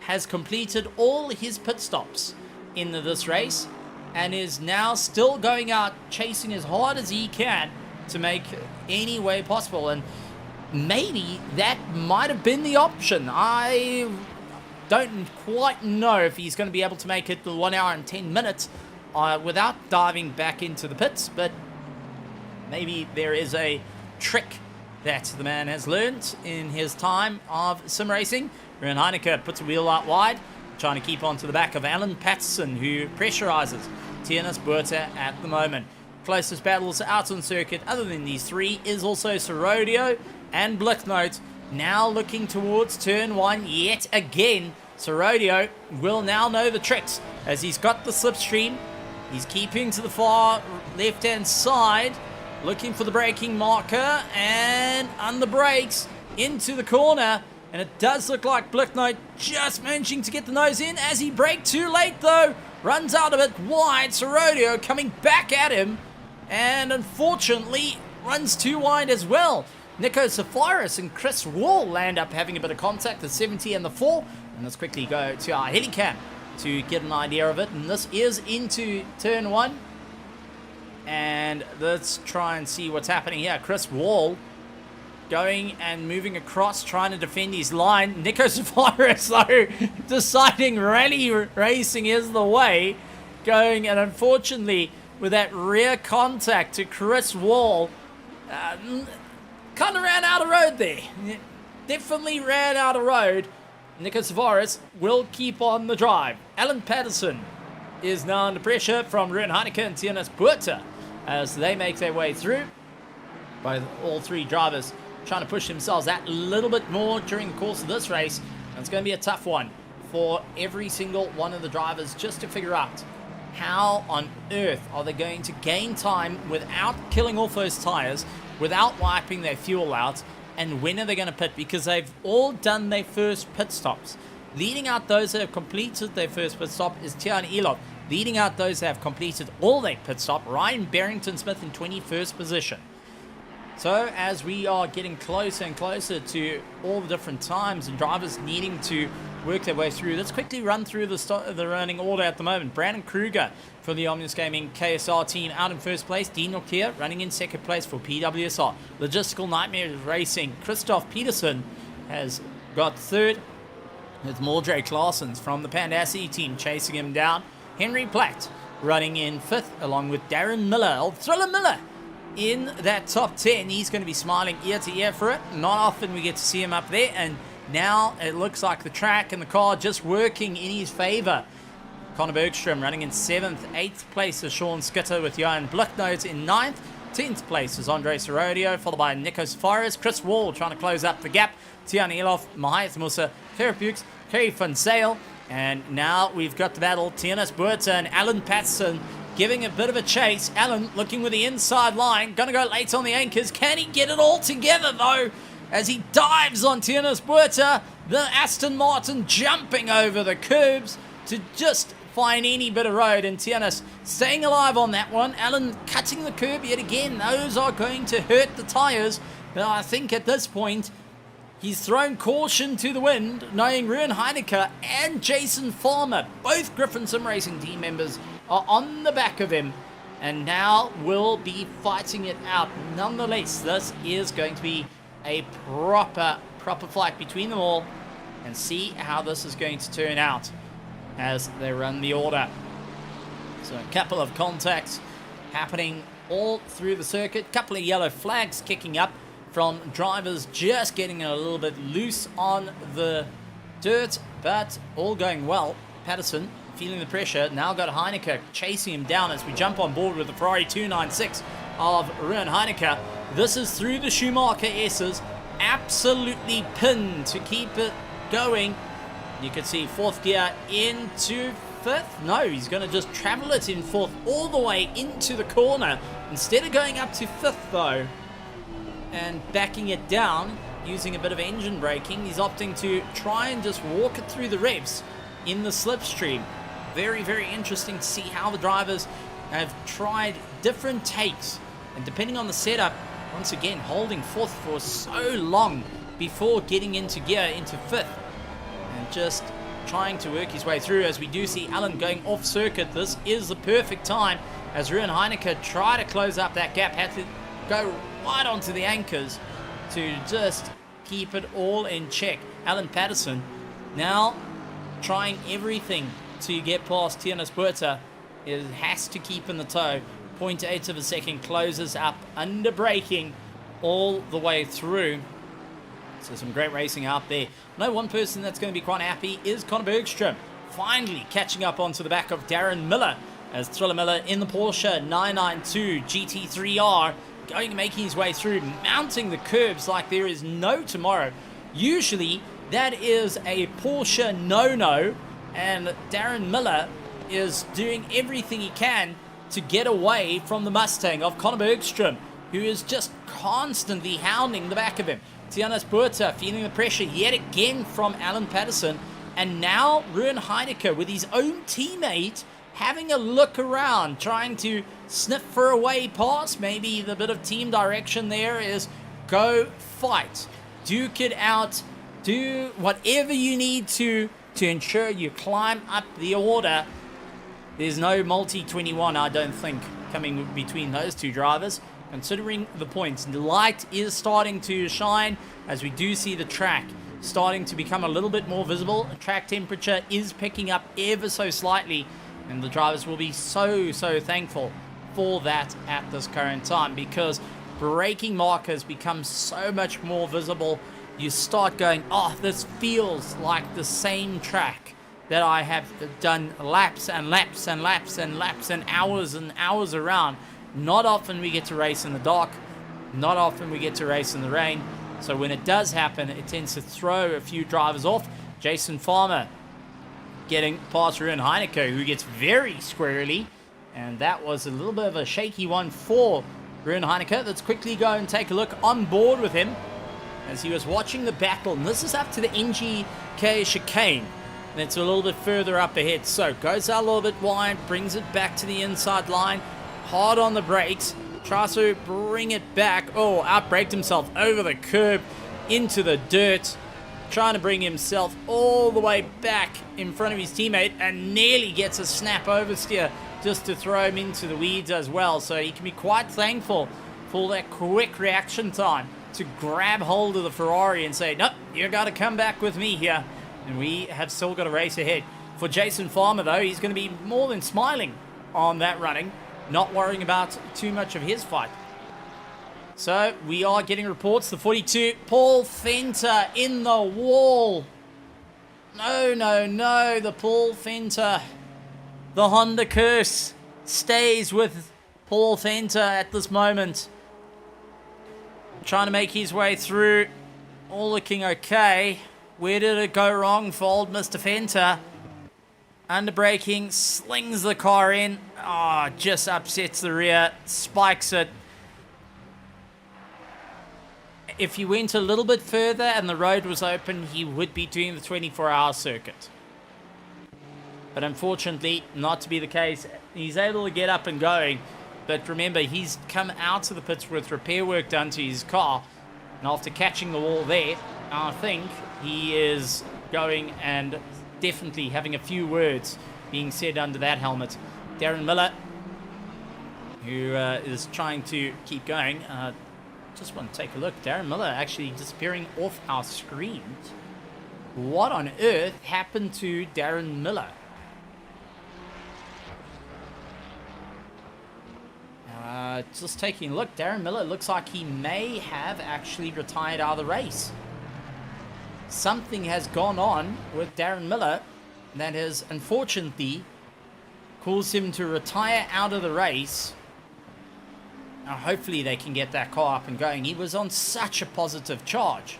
has completed all his pit stops in this race and is now still going out chasing as hard as he can to make any way possible. And maybe that might have been the option. I don't quite know if he's going to be able to make it the 1 hour and 10 minutes without diving back into the pits, but maybe there is a trick that the man has learned in his time of sim racing. Ruben Heineke puts a wheel out wide, trying to keep on to the back of Alan Patterson, who pressurizes Tienes Buerta at the moment. Closest battles out on circuit, other than these three, is also Serodio and Blichnote. Now looking towards turn one yet again. Serodio will now know the tricks as he's got the slipstream. He's keeping to the far left-hand side, looking for the braking marker, and on the brakes into the corner. And it does look like Blichnote just managing to get the nose in as he braked too late, though. Runs out of it wide. Serodio coming back at him, and unfortunately runs too wide as well. Nico Safaris and Chris Wall land up having a bit of contact, the 70 and the 4. And let's quickly go to our helicam to get an idea of it. And this is into turn one. And let's try and see what's happening here. Chris Wall going and moving across, trying to defend his line. Nico Safaris, though, deciding rally racing is the way. Going, and unfortunately, with that rear contact to Chris Wall, kind of ran out of road there. Definitely ran out of road. Nico Safaris will keep on the drive. Alan Patterson is now under pressure from Ruben Heineke and Tienes Buerta as they make their way through. By all three drivers trying to push themselves out a little bit more during the course of this race. And it's going to be a tough one for every single one of the drivers just to figure out how on earth are they going to gain time without killing off those tires, without wiping their fuel out, and when are they going to pit? Because they've all done their first pit stops. Leading out those that have completed their first pit stop is Tyre and Elov. Leading out those that have completed all their pit stop, Ryan Barrington-Smith in 21st position. So as we are getting closer and closer to all the different times and drivers needing to work their way through, let's quickly run through the running order at the moment. Brandon Kruger for the Omnis Gaming KSR team out in first place. Dean Nokia running in second place for PWSR. Logistical Nightmares Racing, Christoph Peterson has got third, with Mordre Claessens from the Pandassi team chasing him down. Henry Platt running in fifth, along with Darren Miller, old Thriller Miller, in that top 10. He's going to be smiling ear to ear for it. Not often we get to see him up there, and now it looks like the track and the car just working in his favor. Connor Bergstrom running in 7th. 8th place is Sean Skitter with Johan Blicknote in 9th. 10th place is Andre Sorodio, followed by Nico Fares. Chris Wall trying to close up the gap. Tian Elof, Mahath Musa, Therapeutics, Kerry Van Sale. And now we've got the battle. Tianis Buerta and Alan Patson giving a bit of a chase. Alan looking with the inside line. Going to go late on the anchors. Can he get it all together, though? As he dives on Tianis Buerta, the Aston Martin jumping over the curbs to just find any bit of road. And Tianis staying alive on that one. Alan cutting the curb yet again. Those are going to hurt the tyres. But I think at this point, he's thrown caution to the wind, knowing Ruan Heineke and Jason Farmer, both Griffin Sim Racing team members, are on the back of him and now will be fighting it out. Nonetheless, this is going to be a proper fight between them all, and see how this is going to turn out as they run the order. So a couple of contacts happening all through the circuit, couple of yellow flags kicking up from drivers just getting a little bit loose on the dirt, but all going well. Patterson feeling the pressure, now got Heineke chasing him down as we jump on board with the Ferrari 296 of Ruan Heineke. This is through the Schumacher S's, absolutely pinned to keep it going. You can see 4th gear into 5th. No, he's going to just travel it in 4th all the way into the corner instead of going up to 5th though and backing it down using a bit of engine braking. He's opting to try and just walk it through the revs in the slipstream. Very, very interesting to see how the drivers have tried different takes, and depending on the setup, once again holding 4th for so long before getting into gear into 5th and just trying to work his way through. As we do see Alan going off circuit, this is the perfect time as Ruan Heineke try to close up that gap, had to go right onto the anchors to just keep it all in check. Alan Patterson now trying everything to get past Tianis Buerta. It has to keep in the toe. 0.8 of a second, closes up under braking all the way through. So some great racing out there. No one person that's going to be quite happy is Connor Bergstrom, finally catching up onto the back of Darren Miller as Thriller Miller in the Porsche 992 GT3R making his way through, mounting the curbs like there is no tomorrow. Usually that is a Porsche no-no, and Darren Miller is doing everything he can to get away from the Mustang of Connor Bergstrom, who is just constantly hounding the back of him. Tianis Buerta feeling the pressure yet again from Alan Patterson, and now Ruan Heineke with his own teammate having a look around, trying to sniff for a way past. Maybe the bit of team direction there is go fight, duke it out, do whatever you need to ensure you climb up the order. There's no multi-21, I don't think, coming between those two drivers, considering the points. The light is starting to shine as we do see the track starting to become a little bit more visible. Track temperature is picking up ever so slightly, and the drivers will be so thankful for that at this current time, because braking markers become so much more visible. You start going, oh, this feels like the same track that I have done laps and laps and laps and laps and hours around. Not often we get to race in the dark. Not often we get to race in the rain. So when it does happen, it tends to throw a few drivers off. Jason Farmer getting past Ruin Heineke, who gets very squirrely. And that was a little bit of a shaky one for Ruin Heineke. Let's quickly go and take a look on board with him as he was watching the battle. And this is up to the NGK chicane. And it's a little bit further up ahead. So goes out a little bit wide, brings it back to the inside line. Hard on the brakes. Tries to bring it back. Oh, outbraked himself over the curb into the dirt. Trying to bring himself all the way back in front of his teammate and nearly gets a snap oversteer just to throw him into the weeds as well. So he can be quite thankful for that quick reaction time to grab hold of the Ferrari and say, nope, you got to come back with me here. And we have still got a race ahead. For Jason Farmer, though, he's going to be more than smiling on that running, not worrying about too much of his fight. So we are getting reports. The 42, Paul Fenter in the wall. No, no, no. The Paul Fenter. The Honda curse stays with Paul Fenter at this moment. Trying to make his way through. All looking okay. Where did it go wrong for old Mr. Fenter? Underbraking, slings the car in. Ah, just upsets the rear, spikes it. If he went a little bit further and the road was open, he would be doing the 24-hour circuit. But unfortunately, not to be the case. He's able to get up and going. But remember, he's come out to the pits with repair work done to his car. And after catching the wall there, I think he is going and definitely having a few words being said under that helmet. Darren Miller, who is trying to keep going. Just want to take a look. Darren Miller actually disappearing off our screens. What on earth happened to Darren Miller? Just taking a look. Darren Miller looks like he may have actually retired out of the race. Something has gone on with Darren Miller that has unfortunately caused him to retire out of the race. Now, hopefully they can get that car up and going. He was on such a positive charge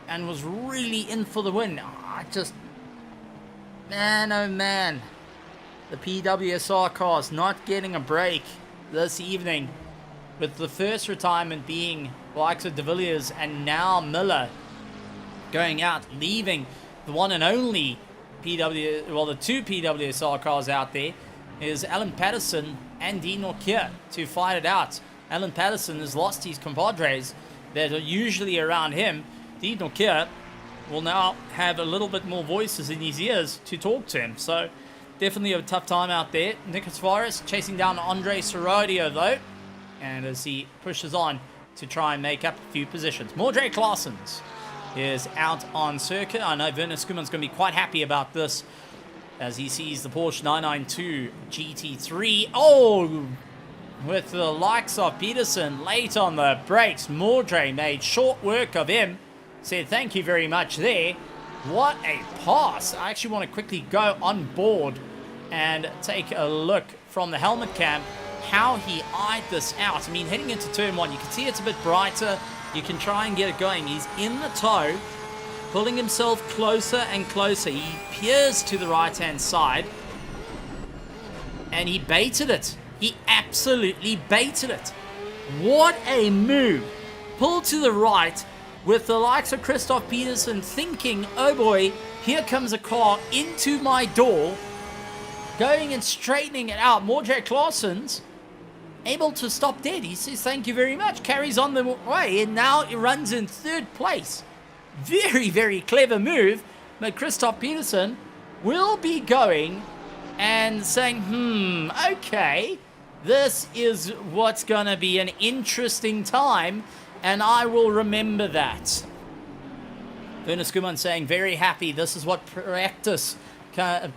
and was really in for the win. Man, oh man. The PWSR car's not getting a break this evening, with the first retirement being the likes of De Villiers and now Miller going out, leaving the one and only the two PWSR cars out there is Alan Patterson and Dean Norkier to fight it out. Alan Patterson has lost his compadres that are usually around him. Dean Norkier will now have a little bit more voices in his ears to talk to him. So definitely a tough time out there. Nicholas Forrest chasing down Andre Sorodio though, and as he pushes on to try and make up a few positions. Mordre Claessens is out on circuit. I know Werner Schoeman's going to be quite happy about this as he sees the Porsche 992 GT3. Oh, with the likes of Peterson late on the brakes. Mordre made short work of him. Said thank you very much there. What a pass. I actually want to quickly go on board and take a look from the helmet cam how he eyed this out. I mean, heading into turn one, you can see it's a bit brighter. You can try and get it going. He's in the tow, pulling himself closer and closer. He peers to the right-hand side, and he baited it. He absolutely baited it. What a move. Pull to the right with the likes of Christoph Peterson thinking, oh boy, here comes a car into my door, going and straightening it out. Mordre Claessens able to stop dead. He says thank you very much, carries on the way, and now he runs in third place. Very, very clever move, but Christoph Peterson will be going and saying, okay, this is what's going to be an interesting time, and I will remember that. Werner Schoeman saying very happy. This is what practice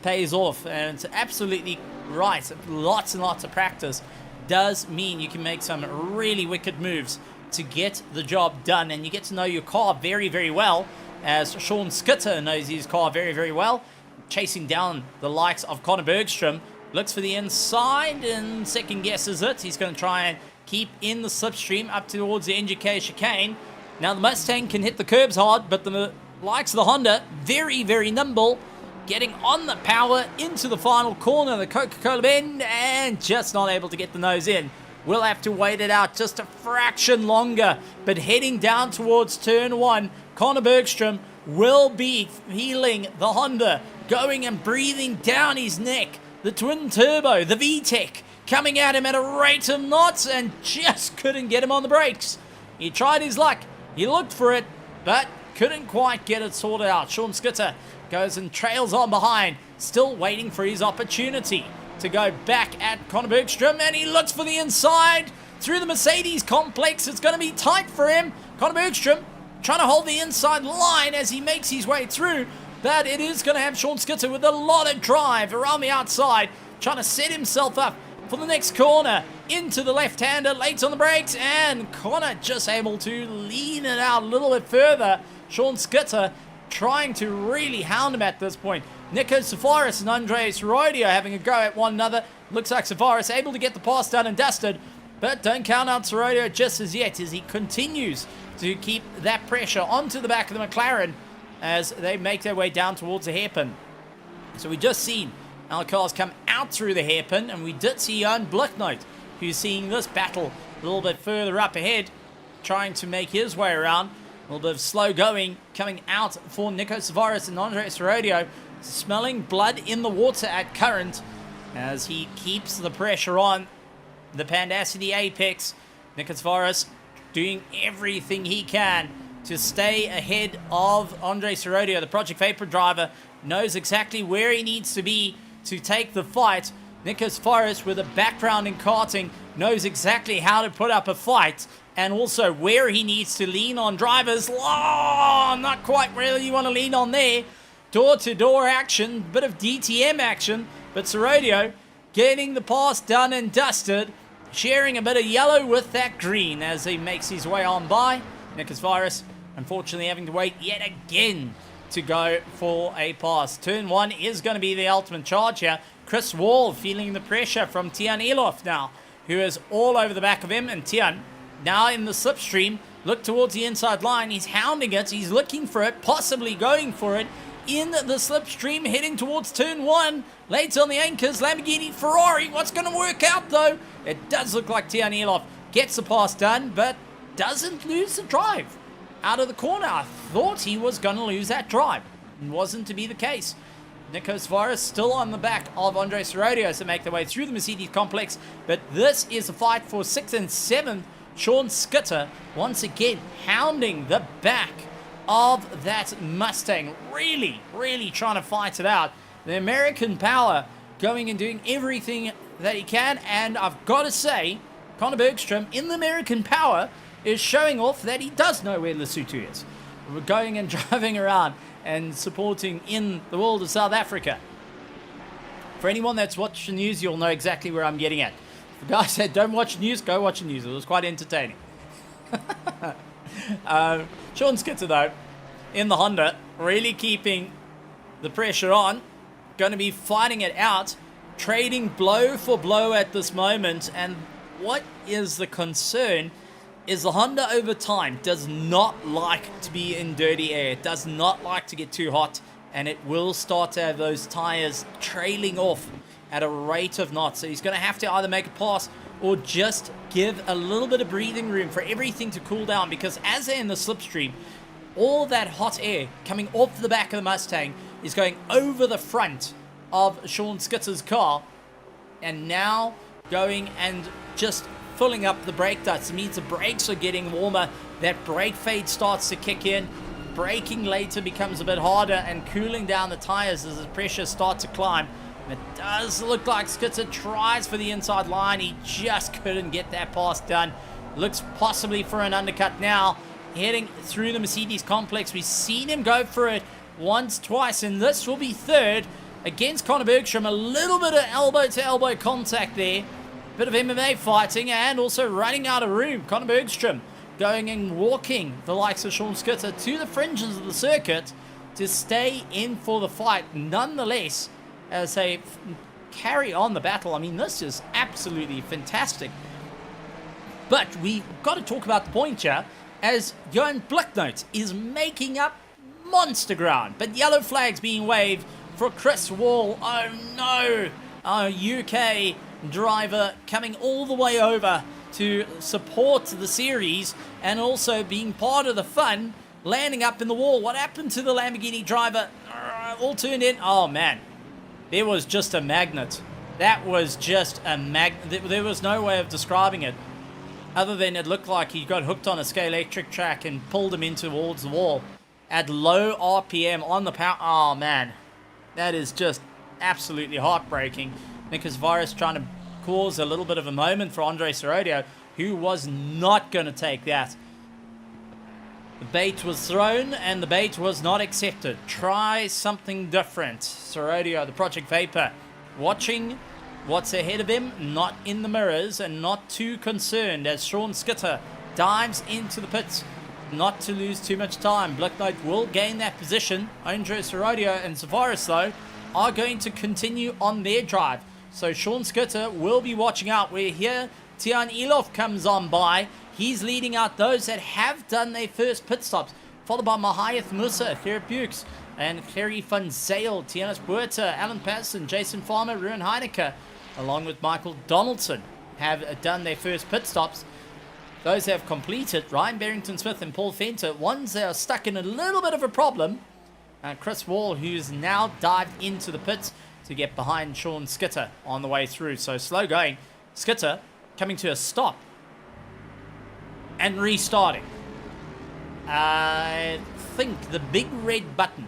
pays off, and it's absolutely right. Lots and lots of practice does mean you can make some really wicked moves to get the job done, and you get to know your car very, very well, as Sean Skitter knows his car very, very well, chasing down the likes of Conor Bergstrom. Looks for the inside and second guesses it. He's going to try and keep in the slipstream up towards the NGK chicane. Now the Mustang can hit the curbs hard, but the likes of the Honda, very, very nimble, getting on the power into the final corner, the Coca-Cola bend, and just not able to get the nose in. We'll have to wait it out just a fraction longer, but heading down towards turn 1, Connor Bergstrom will be feeling the Honda going and breathing down his neck. The twin turbo, the VTEC, coming at him at a rate of knots and just couldn't get him on the brakes. He tried his luck, he looked for it, but couldn't quite get it sorted out. Sean Skitter goes and trails on behind, still waiting for his opportunity to go back at Connor Bergstrom, and he looks for the inside through the Mercedes complex. It's going to be tight for him. Connor Bergstrom trying to hold the inside line as he makes his way through, but it is going to have Sean Skitter with a lot of drive around the outside, trying to set himself up for the next corner into the left-hander, late on the brakes, and Connor just able to lean it out a little bit further. Sean Skitter trying to really hound him at this point. Nico Safaris and Andreas Rodio having a go at one another. Looks like Safaris able to get the pass done and dusted, but don't count out Rodio just as yet as he continues to keep that pressure onto the back of the McLaren as they make their way down towards the hairpin. So we just seen our cars come out through the hairpin, and we did see Jan Blicknote, who's seeing this battle a little bit further up ahead, trying to make his way around. A little bit of slow going coming out for Nico Savaris and Andres Rodio, smelling blood in the water at current as he keeps the pressure on the Pandacity Apex. Nico Savaris doing everything he can to stay ahead of Andres Rodio. The Project Vapor driver knows exactly where he needs to be to take the fight. Nikos Forrest, with a background in karting, knows exactly how to put up a fight and also where he needs to lean on drivers. Oh, not quite where you want to lean on there. Door-to-door action, bit of DTM action, but Sorodio getting the pass done and dusted, sharing a bit of yellow with that green as he makes his way on by. Nikos Virus, unfortunately, having to wait yet again to go for a pass. Turn 1 is going to be the ultimate charge here. Chris Wall feeling the pressure from Tian Elof now, who is all over the back of him, and Tian now in the slipstream, look towards the inside line. He's hounding it, he's looking for it, possibly going for it in the slipstream, heading towards turn 1. Late on the anchors, Lamborghini Ferrari. What's going to work out though? It does look like Tian Elof gets the pass done, but doesn't lose the drive out of the corner. I thought he was going to lose that drive. It wasn't to be the case. Nikos Varis still on the back of Andres Rodio to make their way through the Mercedes complex, but this is a fight for 6th and 7th. Sean Skitter once again hounding the back of that Mustang, really trying to fight it out. The American Power going and doing everything that he can, and I've got to say, Connor Bergstrom in the American Power is showing off that he does know where Lesotho is. We're going and driving around and supporting in the world of South Africa. For anyone that's watched the news, you'll know exactly where I'm getting at. The guy said, don't watch news, go watch the news. It was quite entertaining. Sean Skitter, though, in the Honda, really keeping the pressure on. Going to be fighting it out, trading blow for blow at this moment. And what is the concern is the Honda over time does not like to be in dirty air. It does not like to get too hot, and it will start to have those tires trailing off at a rate of knots. So he's going to have to either make a pass or just give a little bit of breathing room for everything to cool down, because as they're in the slipstream, all that hot air coming off the back of the Mustang is going over the front of Sean Skitter's car, and now going and just filling up the brake ducts. It means the brakes are getting warmer, that brake fade starts to kick in, braking later becomes a bit harder, and cooling down the tires as the pressure starts to climb. It does look like Skitter tries for the inside line. He just couldn't get that pass done. Looks possibly for an undercut now. Heading through the Mercedes complex. We've seen him go for it once, twice, and this will be third against Connor Bergstrom. A little bit of elbow-to-elbow contact there. Bit of MMA fighting and also running out of room. Connor Bergstrom going and walking the likes of Sean Skitter to the fringes of the circuit to stay in for the fight. Nonetheless, as they carry on the battle, I mean, this is absolutely fantastic. But we've got to talk about the point here, as Johan Blicknote is making up monster ground. But yellow flags being waved for Chris Wall. Oh no! Our UK driver coming all the way over to support the series and also being part of the fun, landing up in the wall. What happened to the Lamborghini driver? All turned in. Oh man, there was just a magnet. That was just a magnet. There was no way of describing it other than it looked like he got hooked on a Scalextric track and pulled him in towards the wall at low RPM on the power. Oh man, that is just absolutely heartbreaking. Nico Tavares trying to cause a little bit of a moment for Andre Serradio, who was not going to take that. The bait was thrown and the bait was not accepted. Try something different. Serradio, the Project Vapor, watching what's ahead of him, not in the mirrors and not too concerned as Sean Skitter dives into the pits. Not to lose too much time. Black Knight will gain that position. Andre Serradio and Tavares, though, are going to continue on their drive. So Sean Skitter will be watching out. We're here. Tian Elof comes on by. He's leading out those that have done their first pit stops, followed by Mahayath Musa, Gerrit Bukes, and Clary van Zale, Tianus Buerta, Alan Patterson, Jason Farmer, Ruan Heineke, along with Michael Donaldson, have done their first pit stops. Those have completed, Ryan Barrington-Smith and Paul Fenter, ones that are stuck in a little bit of a problem. Chris Wall, who's now dived into the pits to get behind Sean Skitter on the way through. So slow going. Skitter coming to a stop and restarting. I think the big red button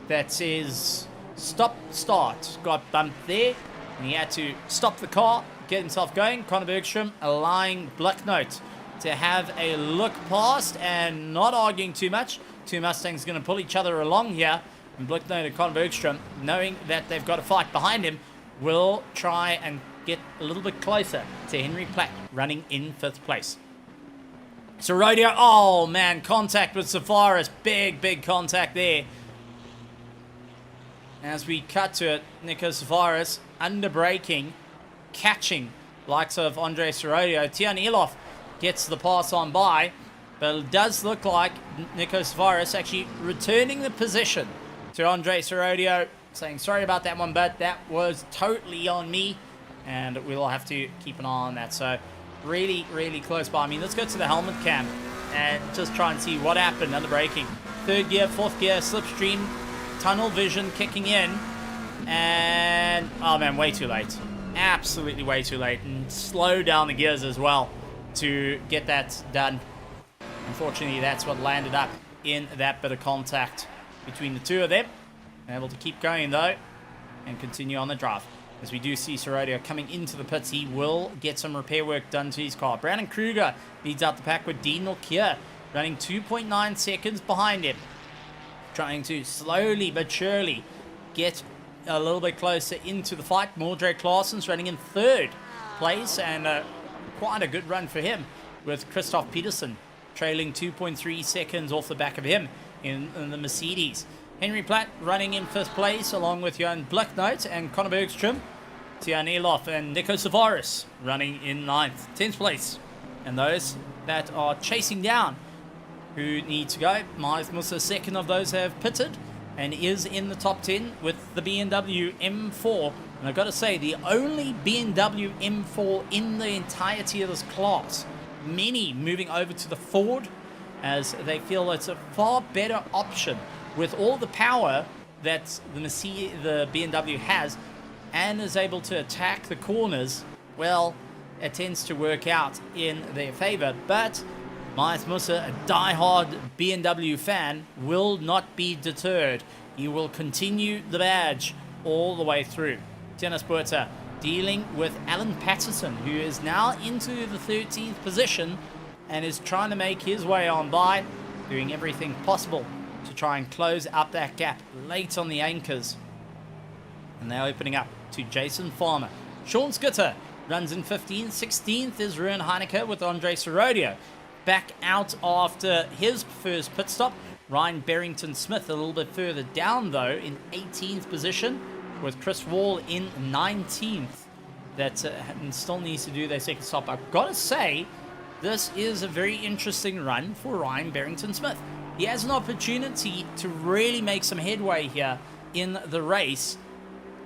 that says stop start got bumped there, and he had to stop the car, get himself going. Conor Bergstrom allowing Black Note to have a look past and not arguing too much. Two Mustangs going to pull each other along here, and Black Note and Conor Bergstrom, knowing that they've got a fight behind him, will try and get a little bit closer to Henry Platt running in 5th place. Serradio, oh man, contact with Tavares, big contact there. As we cut to it, Nico Tavares under braking, catching likes of Andre Serradio. Tian Elof gets the pass on by, but it does look like Nico Tavares actually returning the position to Andre Serradio, saying sorry about that one, but that was totally on me, and we'll have to keep an eye on that. So really close by. I mean, let's go to the helmet cam and just try and see what happened under braking. 3rd gear, 4th gear, slipstream, tunnel vision kicking in, and oh man, way too late. Absolutely way too late, and slow down the gears as well to get that done. Unfortunately, that's what landed up in that bit of contact between the two of them. Able to keep going though and continue on the drive. As we do see Serradio coming into the pits, he will get some repair work done to his car. Brandon Kruger leads out the pack with Dean Norkier running 2.9 seconds behind him, trying to slowly but surely get a little bit closer into the fight. Mordred Claessen's running in 3rd place, and quite a good run for him, with Christoph Peterson trailing 2.3 seconds off the back of him in the Mercedes. Henry Platt running in 5th place, along with Johan Blacknote and Conor Bergstrom. Tian Elof and Nico Tavares running in 9th. 10th place. And those that are chasing down, who need to go, Mahayath Musa, 2nd of those have pitted and is in the top 10 with the BMW M4. And I've got to say, the only BMW M4 in the entirety of this class. Many moving over to the Ford, as they feel it's a far better option with all the power that the BMW has, and is able to attack the corners. Well, it tends to work out in their favor. But Mahayath Musa, a die-hard BMW fan, will not be deterred. He will continue the badge all the way through. Tianus Buerta dealing with Alan Patterson, who is now into the 13th position and is trying to make his way on by, doing everything possible to try and close up that gap late on the anchors. And they're opening up to Jason Farmer. Sean Skitter runs in 15th. 16th is Ruan Heineke with Andre Serradio. Back out after his first pit stop. Ryan Barrington-Smith a little bit further down, though, in 18th position, with Chris Wall in 19th. That still needs to do their second stop. I've got to say, this is a very interesting run for Ryan Barrington-Smith. He has an opportunity to really make some headway here in the race.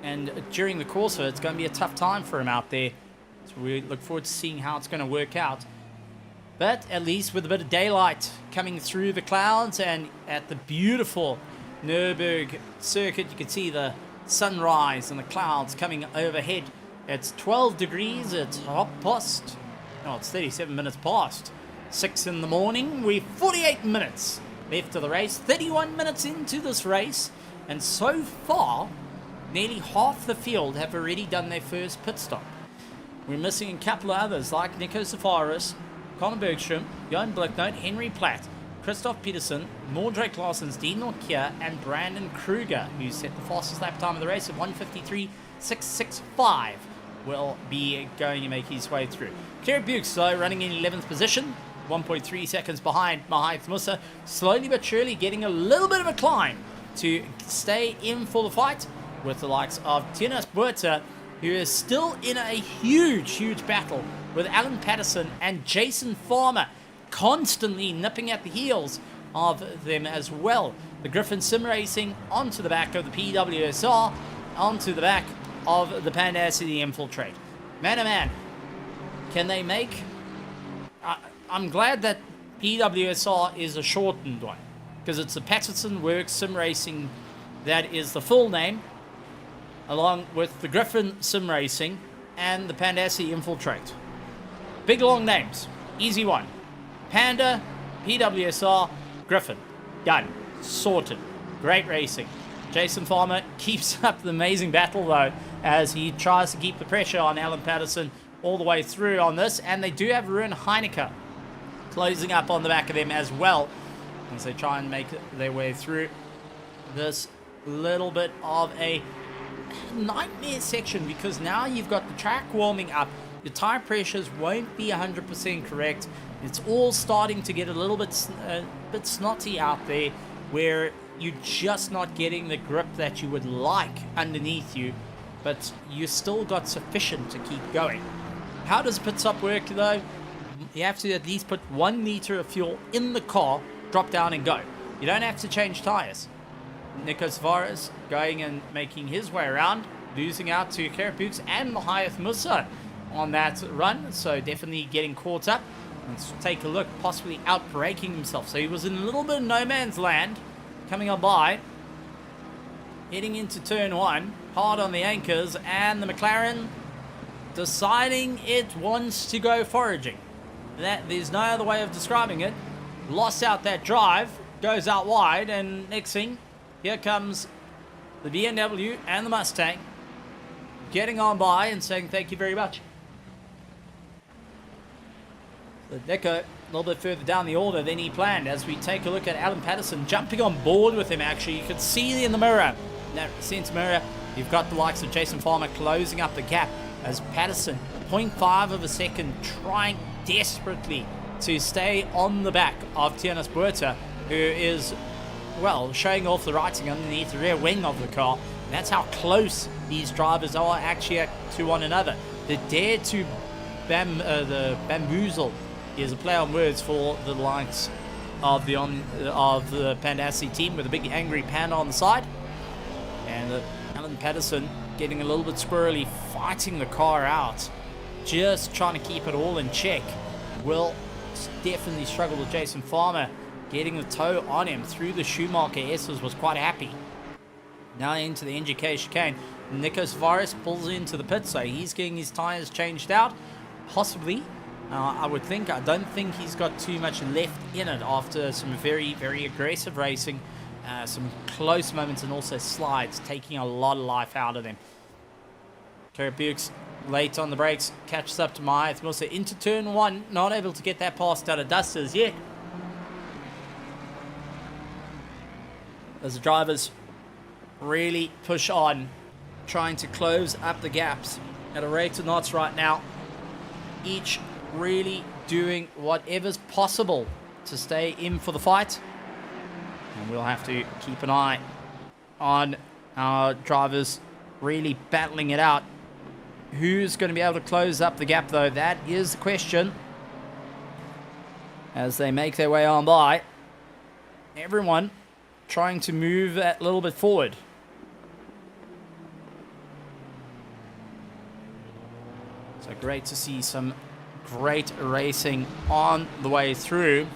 And during the course of it, it's going to be a tough time for him out there. So we look forward to seeing how it's going to work out. But at least with a bit of daylight coming through the clouds, and at the beautiful Nürburgring circuit, you can see the sunrise and the clouds coming overhead. It's 12 degrees. It's it's 37 minutes past 6 in the morning. We're 48 minutes left of the race, 31 minutes into this race, and so far nearly half the field have already done their first pit stop. We're missing a couple of others like Nico Safaris, Conor Bergstrom, Johan Blicknote, Henry Platt, Christoph Peterson, Mordred Claessens, Dean Norkier, and Brandon Kruger, who set the fastest lap time of the race at 1:53.665, will be going to make his way through. Kerry Bukes, though, running in 11th position, 1.3 seconds behind Mahath Musa, slowly but surely getting a little bit of a climb to stay in for the fight, with the likes of Tinas Buerta, who is still in a huge battle with Alan Patterson and Jason Farmer, constantly nipping at the heels of them as well. The Griffin Sim Racing onto the back of the PWSR, onto the back of the Pandasity Infiltrate. Man, oh man, can they make... I'm glad that PWSR is a shortened one, because it's the Patterson Works Sim Racing that is the full name, along with the Griffin Sim Racing and the Pandasity Infiltrate. Big long names. Easy one. Panda, PWSR, Griffin. Done. Sorted. Great racing. Jason Farmer keeps up the amazing battle, though, as he tries to keep the pressure on Alan Patterson all the way through on this. And they do have Ruin Heineke closing up on the back of them as well, as they try and make their way through this little bit of a nightmare section, because now you've got the track warming up. Your tire pressures won't be 100% correct. It's all starting to get a little bit snotty out there, where you're just not getting the grip that you would like underneath you, but you still got sufficient to keep going. How does pit stop work, though? You have to at least put 1 liter of fuel in the car, drop down and go. You don't have to change tires. Nico Safaris going and making his way around, losing out to Karapukes and Mahath Musa on that run, so definitely getting caught up. Let's take a look, possibly out-braking himself. So he was in a little bit of no man's land, coming on by, heading into turn 1, hard on the anchors, and the McLaren deciding it wants to go foraging. There's no other way of describing it. Lost out that drive, goes out wide, and next thing, here comes the BMW and the Mustang getting on by and saying thank you very much. The Nico a little bit further down the order than he planned, as we take a look at Alan Patterson jumping on board with him. Actually, you can see in the mirror, that sense mirror, you've got the likes of Jason Farmer closing up the gap, as Patterson 0.5 of a second trying desperately to stay on the back of Tinas Buerta, who is, well, showing off the writing underneath the rear wing of the car. And that's how close these drivers are actually to one another. The dare to the bamboozle is a play on words for the likes of the Pandassi team, with a big angry panda on the side. And Alan Patterson getting a little bit squirrely, fighting the car out, just trying to keep it all in check. Will definitely struggle with Jason Farmer getting the toe on him through the Schumacher S's. Was quite happy. Now into the NGK chicane, Nico Safaris pulls into the pit, so he's getting his tyres changed out, possibly. I would think. I don't think he's got too much left in it after some very aggressive racing, some close moments, and also slides, taking a lot of life out of them. Karapukes late on the brakes, catches up to Mahath Musa into turn 1, not able to get that past out of Dusters yet. As the drivers really push on, trying to close up the gaps at a rate of knots right now, each really doing whatever's possible to stay in for the fight. And we'll have to keep an eye on our drivers really battling it out. Who's going to be able to close up the gap, though? That is the question. As they make their way on by, everyone trying to move that little bit forward. great to see some great racing on the way through.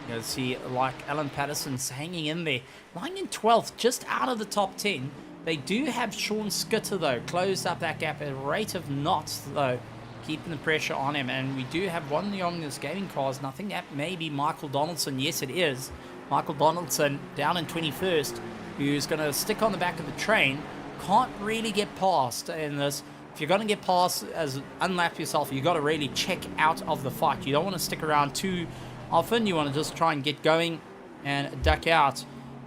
You see, like Alan Patterson's hanging in there, lying in 12th, just out of the top 10. They do have Sean Skitter, though, closed up that gap at a rate of knots, though, keeping the pressure on him. And we do have one of the Omnibus Gaming cars, and I think that may be Michael Donaldson. Yes, it is. Michael Donaldson down in 21st, who's going to stick on the back of the train. Can't really get past in this. If you're going to get past as unlap yourself, you've got to really check out of the fight. You don't want to stick around too often. You want to just try and get going and duck out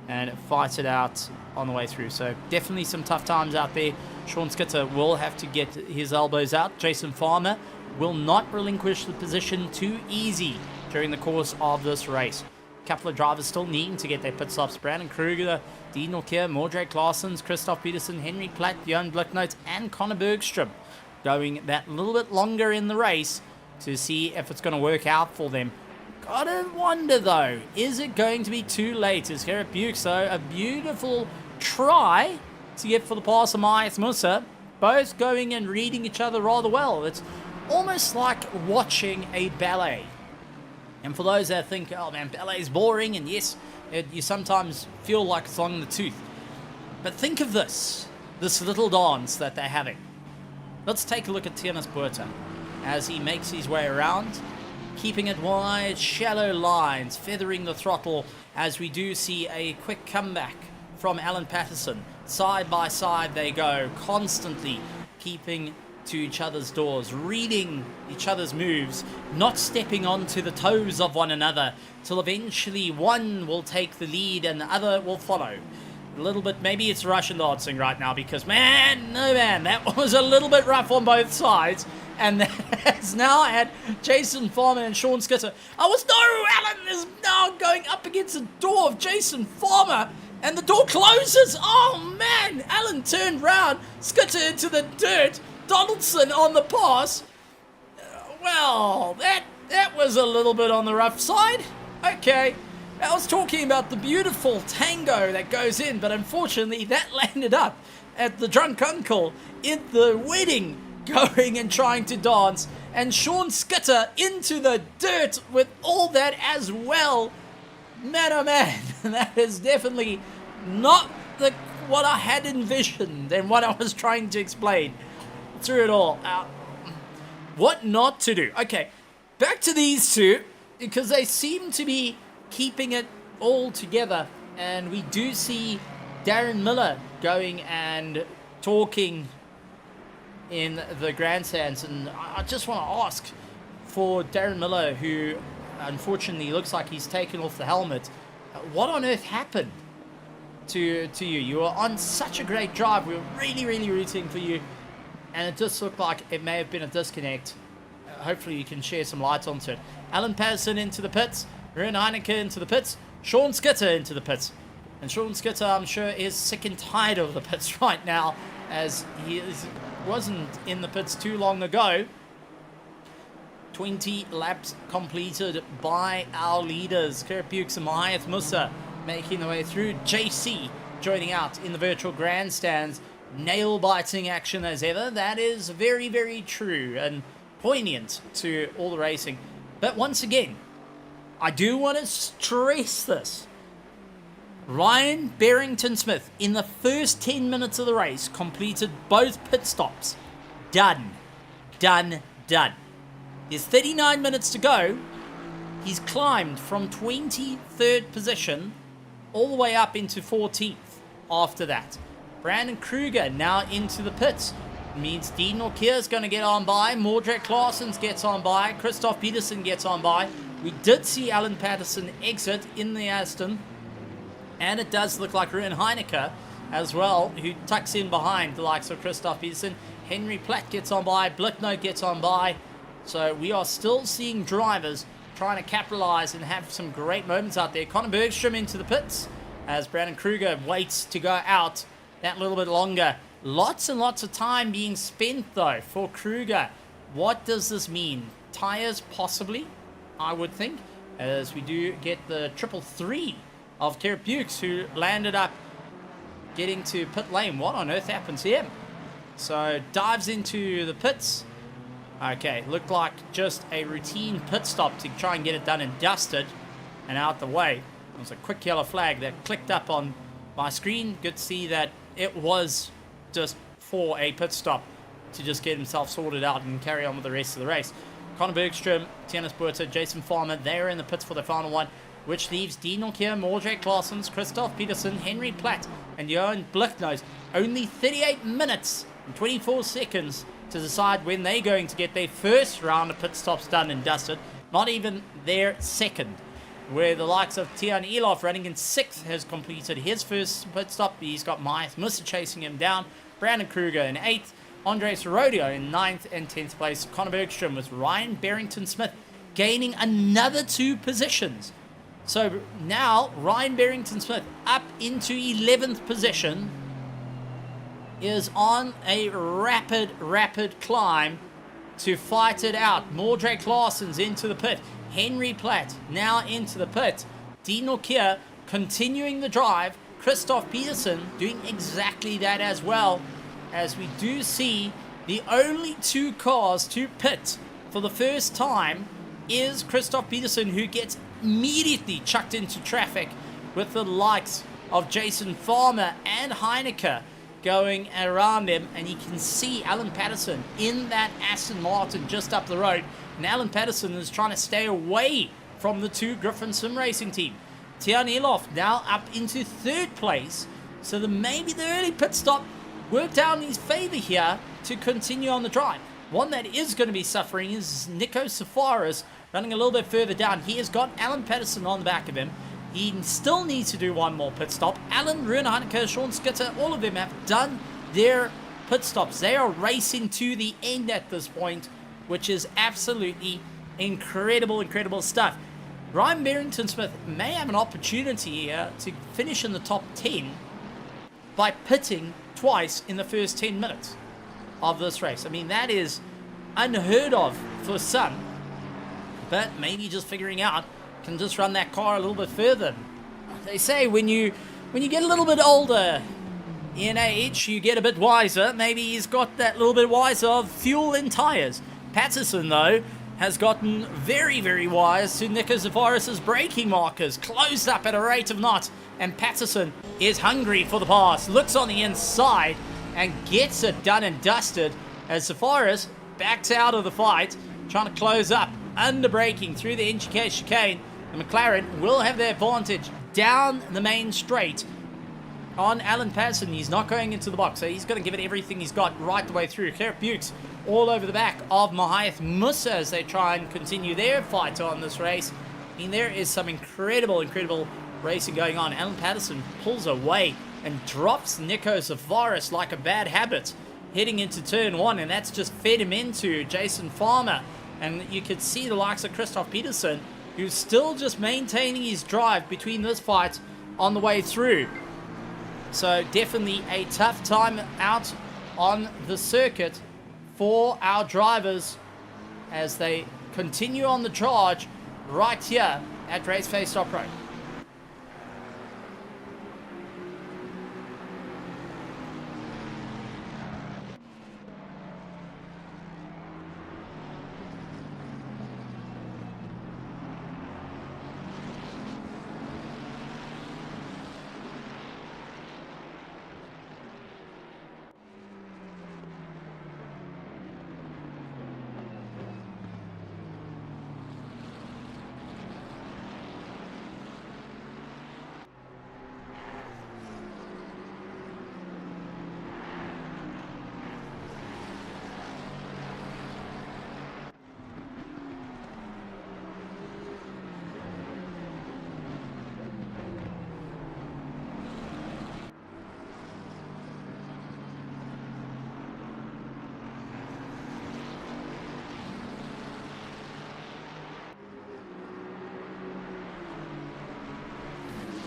and fight it out on the way through. So definitely some tough times out there. Sean Skitter will have to get his elbows out. Jason Farmer will not relinquish the position too easy during the course of this race. A couple of drivers still needing to get their pit stops. Brandon Kruger, Dean Norkier, Mordred Claessens, Christoph Peterson, Henry Platt, Johan Blicknote, and Connor Bergstrom going that little bit longer in the race to see if it's going to work out for them. Gotta wonder, though, is it going to be too late? Is Gerrit Bukes, though, a beautiful try to get for the pass of Mayath Musa, both going and reading each other rather well. It's almost like watching a ballet. And for those that think, oh man, ballet is boring, and yes, you sometimes feel like it's long in the tooth. But think of this little dance that they're having. Let's take a look at Tianis Puerta as he makes his way around, keeping it wide, shallow lines, feathering the throttle as we do see a quick comeback from Alan Patterson. Side by side they go, constantly keeping to each other's doors, reading each other's moves, not stepping onto the toes of one another, till eventually one will take the lead and the other will follow. A little bit, maybe it's Russian dancing right now, because man, that was a little bit rough on both sides. And that has now had Jason Farmer and Sean Skitter. Alan is now going up against the door of Jason Farmer, and the door closes. Oh man, Alan turned round, Skitter into the dirt, Donaldson on the pass. Well, that was a little bit on the rough side. Okay, I was talking about the beautiful tango that goes in, but unfortunately that landed up at the drunk uncle in the wedding, going and trying to dance, and Sean Skitter into the dirt with all that as well. Man, oh man, that is definitely not what I had envisioned and what I was trying to explain through it all. What not to do. Okay, back to these two, because they seem to be keeping it all together, and we do see Darren Miller going and talking in the grandstands, and I just want to ask for Darren Miller, who unfortunately looks like he's taken off the helmet, what on earth happened to you? You were on such a great drive. We were really, really rooting for you, and it just looked like it may have been a disconnect. Hopefully you can share some light onto it. Alan Patterson into the pits, Ruben Heineke into the pits, Sean Skitter into the pits. And Sean Skitter, I'm sure, is sick and tired of the pits right now, as he wasn't in the pits too long ago. 20 laps completed by our leaders. Gerrit Bukes and Mayath Musa making their way through. JC joining out in the virtual grandstands. Nail-biting action as ever. That is very, very true and poignant to all the racing. But once again, I do want to stress this. Ryan Barrington-Smith, in the first 10 minutes of the race, completed both pit stops. Done. There's 39 minutes to go. He's climbed from 23rd position all the way up into 14th after that. Brandon Kruger now into the pits. It means Dean Norkier is going to get on by. Mordred Claessens gets on by. Christoph Peterson gets on by. We did see Alan Patterson exit in the Aston. And it does look like Ruben Heineke as well, who tucks in behind the likes of Christoph Peterson. Henry Platt gets on by. Blicknote gets on by. So we are still seeing drivers trying to capitalize and have some great moments out there. Connor Bergstrom into the pits as Brandon Kruger waits to go out that little bit longer. Lots and lots of time being spent, though, for Kruger. What does this mean? Tires, possibly, I would think, as we do get the 333 of Gerrit Bukes, who landed up getting to pit lane. What on earth happened to him? So dives into the pits Okay, looked like just a routine pit stop to try and get it done and dusted and out the way. It was a quick yellow flag that clicked up on my screen. Good to see that it was just for a pit stop to just get himself sorted out and carry on with the rest of the race. Connor Bergstrom, Tiannis Buerta, Jason Farmer, they're in the pits for the final one, which leaves Dean Norkier, Mordred Claessens, Christoph Peterson, Henry Platt, and Johan Blicknose. Only 38 minutes and 24 seconds to decide when they're going to get their first round of pit stops done and dusted, not even their second. Where the likes of Tian Elof running in 6th has completed his first pit stop. He's got Matthias Musser chasing him down, Brandon Kruger in 8th, Andres Rodio in 9th and 10th place. Connor Bergstrom with Ryan Barrington-Smith gaining another 2 positions. So now Ryan Barrington-Smith up into 11th position is on a rapid climb to fight it out. Mordred Claessens into the pit. Henry Platt now into the pit. Dean Norkier continuing the drive. Christoph Peterson doing exactly that as well, as we do see the only 2 cars to pit for the first time is Christoph Peterson, who gets immediately chucked into traffic with the likes of Jason Farmer and Heineke going around him, and you can see Alan Patterson in that Aston Martin just up the road, and Alan Patterson is trying to stay away from the 2 Griffin Sim Racing team. Tian Elof now up into 3rd place, so maybe the early pit stop worked out in his favor here to continue on the drive. One that is going to be suffering is Nico Safaris, running a little bit further down. He has got Alan Patterson on the back of him. He still needs to do one more pit stop. Alan, Ruben Heineke, Sean Skitter, all of them have done their pit stops. They are racing to the end at this point, which is absolutely incredible stuff. Ryan Barrington-Smith may have an opportunity here to finish in the top 10 by pitting twice in the first 10 minutes of this race. I mean, that is unheard of for some, but maybe just figuring out can just run that car a little bit further. They say when you get a little bit older in age, you get a bit wiser. Maybe he's got that little bit wiser of fuel and tires. Patterson, though, has gotten very wise to Nico Zavaris' braking markers, closed up at a rate of knots, and Patterson is hungry for the pass, looks on the inside and gets it done and dusted as Zavaris backs out of the fight, trying to close up, under braking through the NGK chicane. The McLaren will have the advantage down the main straight on Alan Patterson. He's not going into the box, so he's going to give it everything he's got right the way through. Kerr Bukes all over the back of Matthias Musser as they try and continue their fight on this race. I mean, there is some incredible racing going on. Alan Patterson pulls away and drops Nico Zavaris like a bad habit heading into turn 1, and that's just fed him into Jason Farmer. And you could see the likes of Christoph Peterson, who's still just maintaining his drive between this fight on the way through. So definitely a tough time out on the circuit for our drivers as they continue on the charge right here at RaceFace.Pro.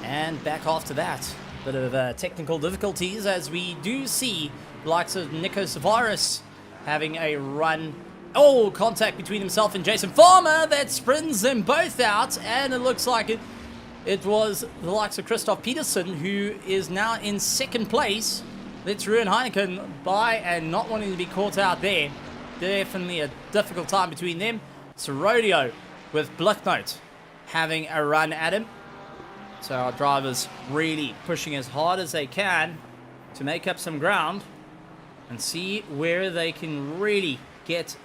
And back after that, bit of technical difficulties as we do see the likes of Nico Zavaris having a run. Oh, contact between himself and Jason Farmer that sprints them both out, and it looks like it was the likes of Christoph Peterson, who is now in 2nd place. Let's ruin Heineken by and not wanting to be caught out there. definitely a difficult time between them. So Rodeo with Blicknote having a run at him. So our drivers really pushing as hard as they can to make up some ground and see where they can really get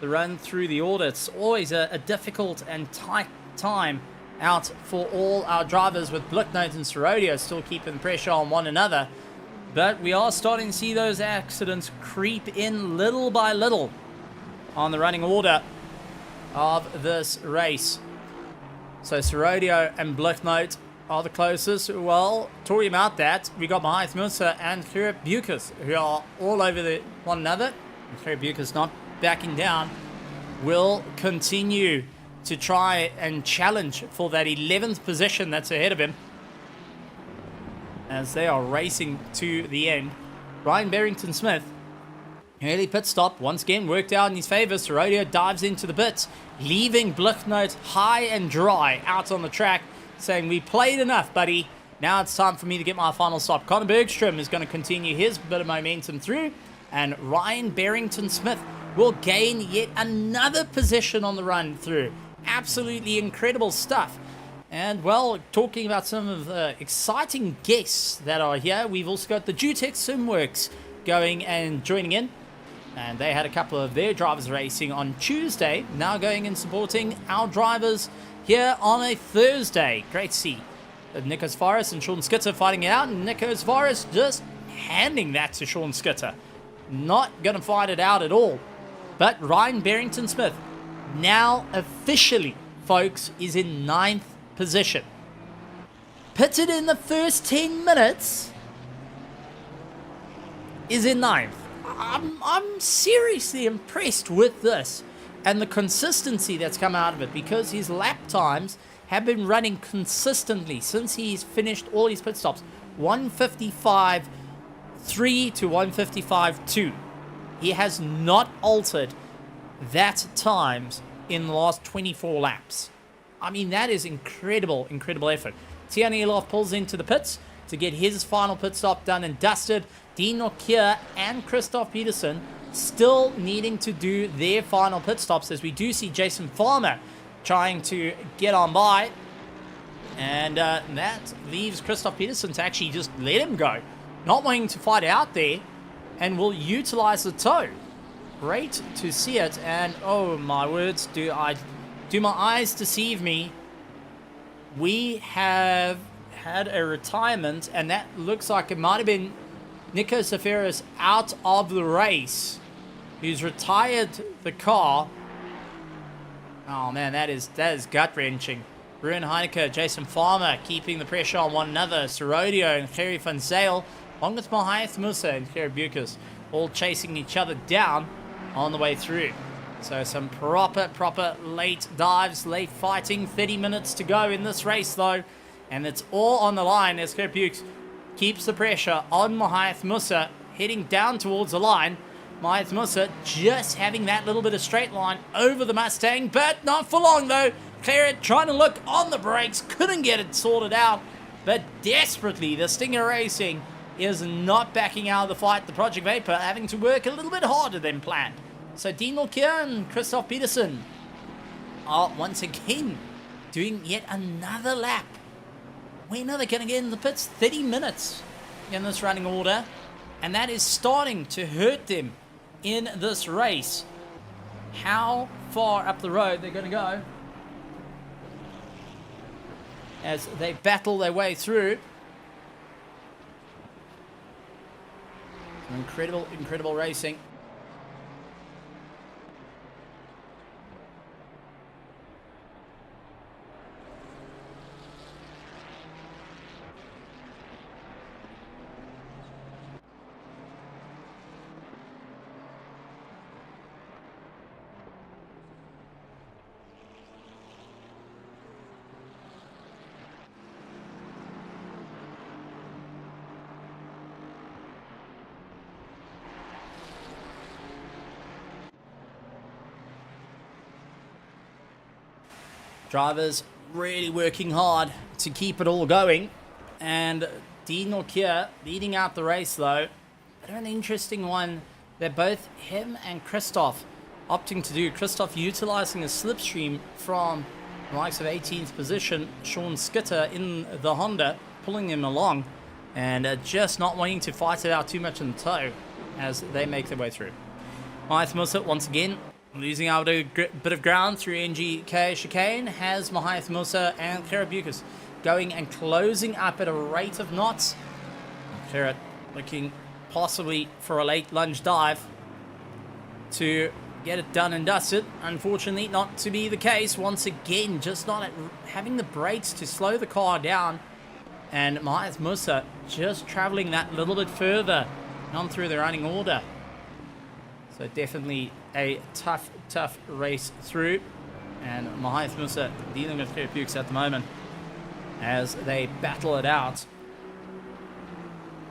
the run through the order. It's always a difficult and tight time out for all our drivers, with Blicknote and Rodeo still keeping pressure on one another. But we are starting to see those accidents creep in little by little on the running order of this race. So Rodeo and Blicknote are the closest. Well, talking about that, we got Mahath Musa and Bukas, who are all over one another. Bukas not backing down, will continue to try and challenge for that 11th position that's ahead of him as they are racing to the end. Ryan Barrington-Smith, early pit stop, once again worked out in his favour. Rodeo dives into the pits, leaving Blicknote high and dry out on the track, saying, we played enough, buddy. Now it's time for me to get my final stop. Connor Bergstrom is going to continue his bit of momentum through, and Ryan Barrington-Smith will gain yet another position on the run through. Absolutely incredible stuff. And, well, talking about some of the exciting guests that are here, we've also got the Jutech Simworks going and joining in. And they had a couple of their drivers racing on Tuesday, now going and supporting our drivers here on a Thursday. Great to see Nico Zvaris and Sean Skitter fighting it out, and Nico Zvaris just handing that to Sean Skitter. Not going to fight it out at all. But Ryan Barrington-Smith, now officially, folks, is in 9th position. Pitted in the first 10 minutes, is in 9th. I'm seriously impressed with this and the consistency that's come out of it, because his lap times have been running consistently since he's finished all his pit stops. 155.3 to 155.2. He has not altered that times in the last 24 laps. I mean, that is incredible, incredible effort. Tian Elof pulls into the pits to get his final pit stop done and dusted. Dean Nokia and Christoph Peterson still needing to do their final pit stops, as we do see Jason Farmer trying to get on by. And that leaves Christoph Peterson to actually just let him go, not wanting to fight out there, and will utilize the toe. Great to see it. And oh my words, do my eyes deceive me? We have had a retirement, and that looks like it might have been Nico Zaferis out of the race, who's retired the car. Oh man, that is gut-wrenching. Ruben Heineke, Jason Farmer keeping the pressure on one another. Rodeo and Gerry van Zyl, along with Mahath Musa and Gerry Bukas, all chasing each other down on the way through. So some proper late dives, late fighting. 30 minutes to go in this race though, and it's all on the line as Gerry Bukas keeps the pressure on Mahath Musa, heading down towards the line. Mahath Musa just having that little bit of straight line over the Mustang, but not for long though. Claret trying to look on the brakes, couldn't get it sorted out, but desperately the Stinger Racing is not backing out of the fight. The Project Vapor having to work a little bit harder than planned. So Dean Mulcair and Christoph Peterson are once again doing yet another lap. When are they going to get in the pits? 30 minutes in this running order, and that is starting to hurt them in this race. How far up the road they're going to go as they battle their way through. Incredible racing. Drivers really working hard to keep it all going. And Dean Nokia leading out the race though. But an interesting one they're both, him and Christoph, opting to do. Christoph utilizing a slipstream from the likes of 18th position, Sean Skitter in the Honda, pulling him along, and just not wanting to fight it out too much in the tow as they make their way through. Matthias Musa once again losing out a bit of ground through NGK chicane, has Matthias Musa and Gerrit Bukes going and closing up at a rate of knots. Gerrit looking possibly for a late lunge dive to get it done and dusted. Unfortunately, not to be the case. Once again, just not having the brakes to slow the car down. And Matthias Musa just traveling that little bit further on through the running order. So definitely a tough race through. And Matthias Musa dealing with Gerrit Bukes at the moment as they battle it out.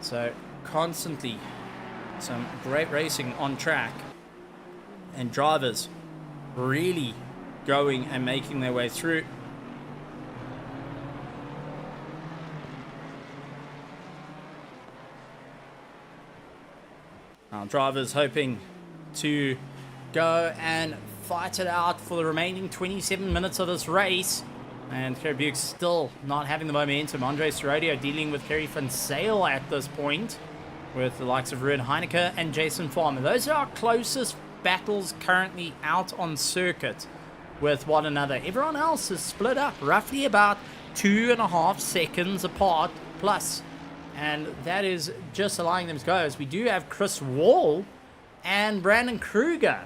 So constantly some great racing on track. And drivers really going and making their way through. Our drivers hoping to go and fight it out for the remaining 27 minutes of this race. And Gerrit Bukes still not having the momentum. Andre Sorodio dealing with Kerry van Zyl at this point, with the likes of Ruud Heineke and Jason Farmer. Those are our closest battles currently out on circuit with one another. Everyone else is split up roughly about 2.5 seconds apart plus, and that is just allowing them to go, as we do have Chris Wall and Brandon Kruger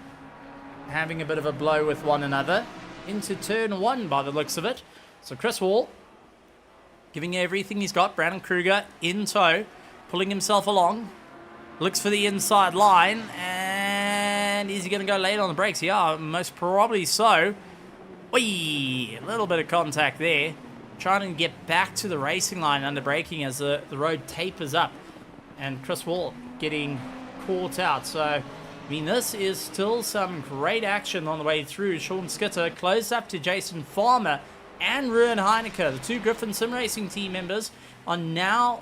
having a bit of a blow with one another into turn 1 by the looks of it. So Chris Wall giving everything he's got. Brandon Kruger in tow, pulling himself along, looks for the inside line, and is he going to go late on the brakes? Yeah, most probably so. Whee! A little bit of contact there. Trying to get back to the racing line under braking as the road tapers up. And Chris Wall getting caught out. So, I mean, this is still some great action on the way through. Sean Skitter close up to Jason Farmer and Ruud Heineke. The two Griffin Sim Racing team members are now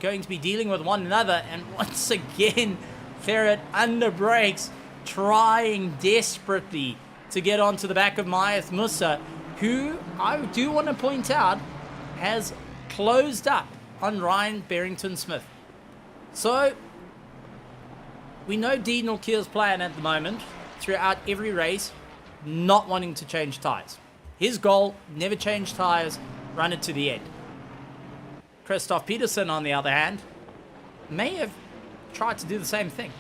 going to be dealing with one another. And once again, Gerrit under brakes, trying desperately to get onto the back of Matthias Musa, who I do want to point out has closed up on Ryan Barrington-Smith. So we know Dean Norkier's plan at the moment throughout every race, not wanting to change tyres. His goal, never change tyres, run it to the end. Christoph Peterson, on the other hand, may have tried to do the same thing.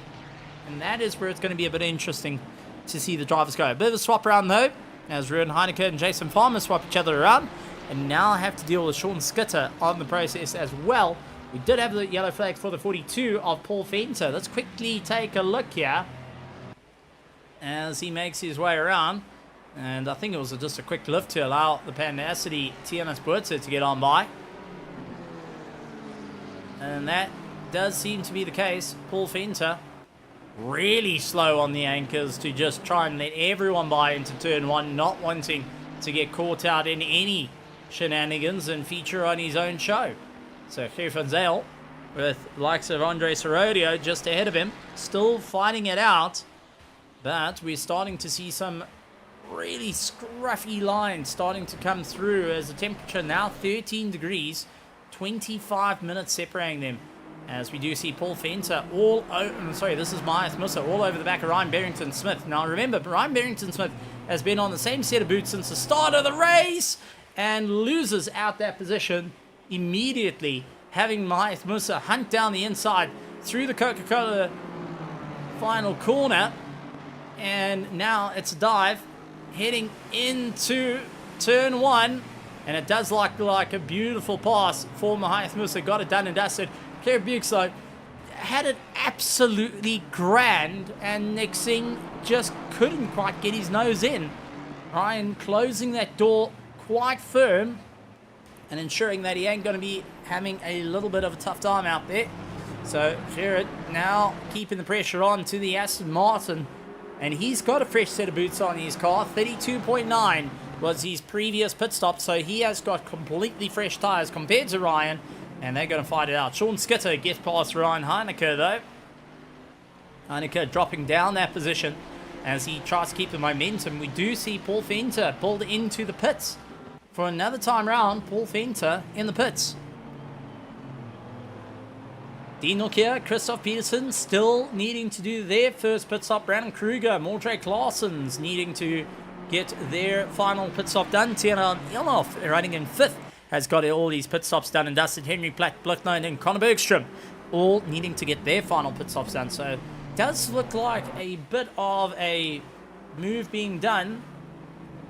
And that is where it's going to be a bit interesting to see the drivers go. A bit of a swap around though, as Ruud Heineke and Jason Farmer swap each other around. And now have to deal with Sean Skitter on the process as well. We did have the yellow flag for the 42 of Paul Venter. Let's quickly take a look here as he makes his way around. And I think it was just a quick lift to allow the Pandacity TNS Buertzer to get on by. And that does seem to be the case. Paul Venter really slow on the anchors to just try and let everyone by into turn 1, not wanting to get caught out in any shenanigans and feature on his own show. So Gerrit van Zyl, with the likes of Andre Sorodio just ahead of him, still fighting it out, but we're starting to see some really scruffy lines starting to come through as the temperature now 13 degrees, 25 minutes separating them. As we do see Paul Venter this is Matthias Musa all over the back of Ryan Barrington-Smith. Now remember, Ryan Barrington-Smith has been on the same set of boots since the start of the race and loses out that position immediately, having Matthias Musa hunt down the inside through the Coca-Cola final corner. And now it's a dive heading into turn 1, and it does look like a beautiful pass for Matthias Musa. Got it done and dusted. Gerrit Bukes, though, had it absolutely grand, and next thing, just couldn't quite get his nose in. Ryan closing that door quite firm and ensuring that he ain't going to be having a little bit of a tough time out there. So Gerrit now keeping the pressure on to the Aston Martin, and he's got a fresh set of boots on his car. 32.9 was his previous pit stop, so he has got completely fresh tyres compared to Ryan. And they're going to fight it out. Sean Skitter gets past Ryan Heineke, though. Heineke dropping down that position as he tries to keep the momentum. We do see Paul Venter pulled into the pits. For another time round, Paul Venter in the pits. Dean Nokia, Christoph Peterson still needing to do their first pit stop. Brandon Kruger, Mordred Claessen's needing to get their final pit stop done. Tiernan Ilhoff running in 5th has got all these pit stops done and dusted. Henry Platt, Blicknote and Conor Bergstrom all needing to get their final pit stops done. So it does look like a bit of a move being done.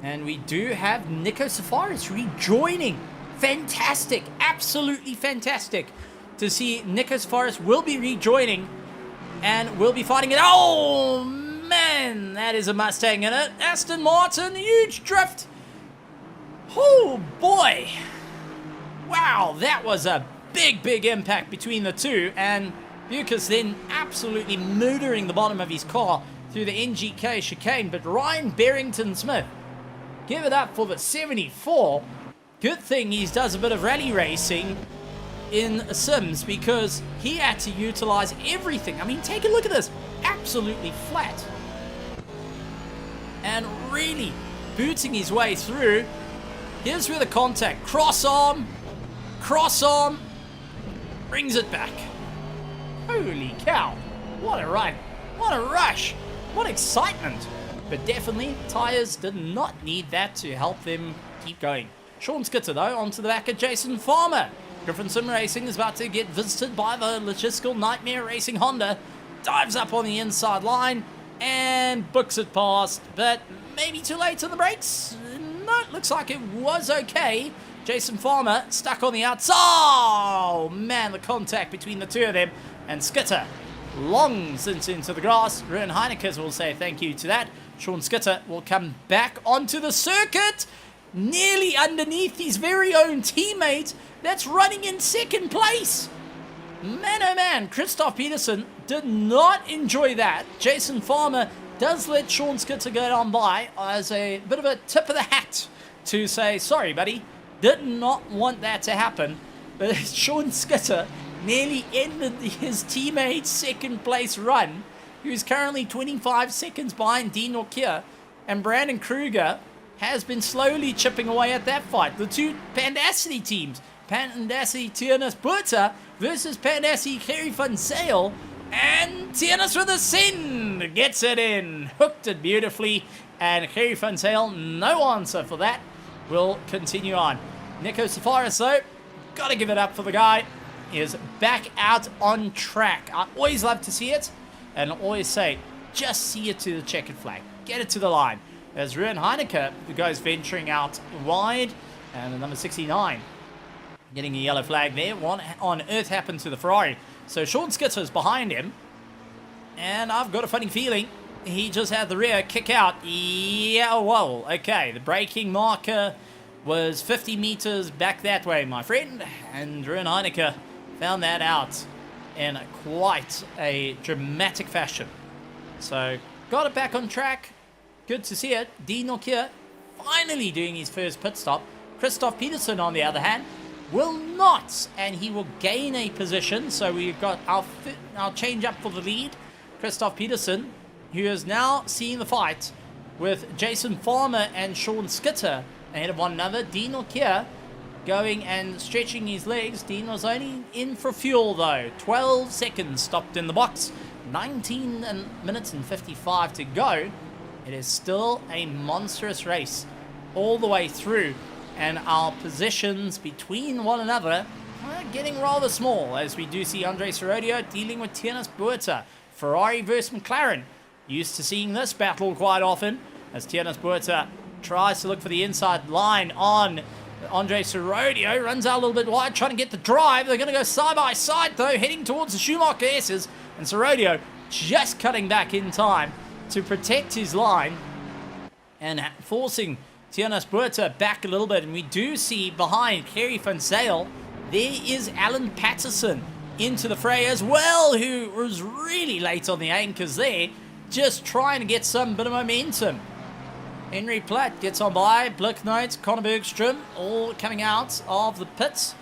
And we do have Nico Safaris rejoining. Fantastic. Absolutely fantastic to see Nico Safaris will be rejoining and will be fighting it. Oh, man. That is a Mustang in it. Aston Martin, huge drift. Oh, boy. Wow, that was a big impact between the two. And Bucas then absolutely murdering the bottom of his car through the NGK chicane. But Ryan Barrington-Smith, give it up for the 74. Good thing he does a bit of rally racing in Sims because he had to utilize everything. I mean, take a look at this. Absolutely flat. And really booting his way through. Here's where the contact. Cross arm. Brings it back. Holy cow. What a ride. What a rush. What excitement. But definitely, tyres did not need that to help them keep going. Sean Skitter, though, onto the back of Jason Farmer. Griffin Sim Racing is about to get visited by the logistical nightmare racing Honda. Dives up on the inside line and books it past, but maybe too late on the brakes. No, it looks like it was okay. Jason Farmer stuck on the outside. Oh, man, the contact between the two of them. And Skitter long since into the grass. Ruan Heinekes will say thank you to that. Sean Skitter will come back onto the circuit, nearly underneath his very own teammate that's running in 2nd place. Man, oh man, Christoph Peterson did not enjoy that. Jason Farmer does let Sean Skitter go on by as a bit of a tip of the hat to say, sorry, buddy, did not want that to happen. But Sean Skitter nearly ended his teammate's 2nd place run, who's currently 25 seconds behind Dean Nokia, and Brandon Kruger has been slowly chipping away at that fight. The two Pandacity teams, Pandacity Tiernas Buerta versus Pandacity Gerry van Zyl, and Tiernas with a send gets it in, hooked it beautifully, and Gerry van Zyl, no answer for that, will continue on. Nico Safaris, though, gotta give it up for the guy, is back out on track. I always love to see it, and I always say, just see it to the checkered flag. Get it to the line. As Ruan Heineke goes venturing out wide, and the number 69 getting a yellow flag there. What on earth happened to the Ferrari? So Sean Skitter's behind him, and I've got a funny feeling he just had the rear kick out. Yeah, well, okay. The braking marker was 50 meters back that way, my friend, and Ruan Heineke found that out in quite a dramatic fashion. So got it back on track. Good to see it. Dean Nokia finally doing his first pit stop. Christoph Peterson, on the other hand, will not, and he will gain a position. So we've got our change up for the lead. Christoph Peterson, who is now seeing the fight with Jason Farmer and Sean Skitter ahead of one another. Dean Nokia going and stretching his legs. Dean was only in for fuel, though. 12 seconds stopped in the box. 19 minutes and 55 to go. It is still a monstrous race all the way through, and our positions between one another are getting rather small, as we do see Andre Serodio dealing with Tiernas Buerta. Ferrari versus McLaren. Used to seeing this battle quite often, as Tiernas Buerta tries to look for the inside line on Andre Serodio. Runs out a little bit wide, trying to get the drive. They're going to go side by side, though, heading towards the Schumacher S's, and Serodio just cutting back in time to protect his line and forcing Tiernas Buerta back a little bit. And we do see behind Gerry van Zyl, there is Alan Patterson into the fray as well, who was really late on the anchors there, just trying to get some bit of momentum. Henry Platt gets on by, Blicknote, Conor Bergstrom, all coming out of the pits.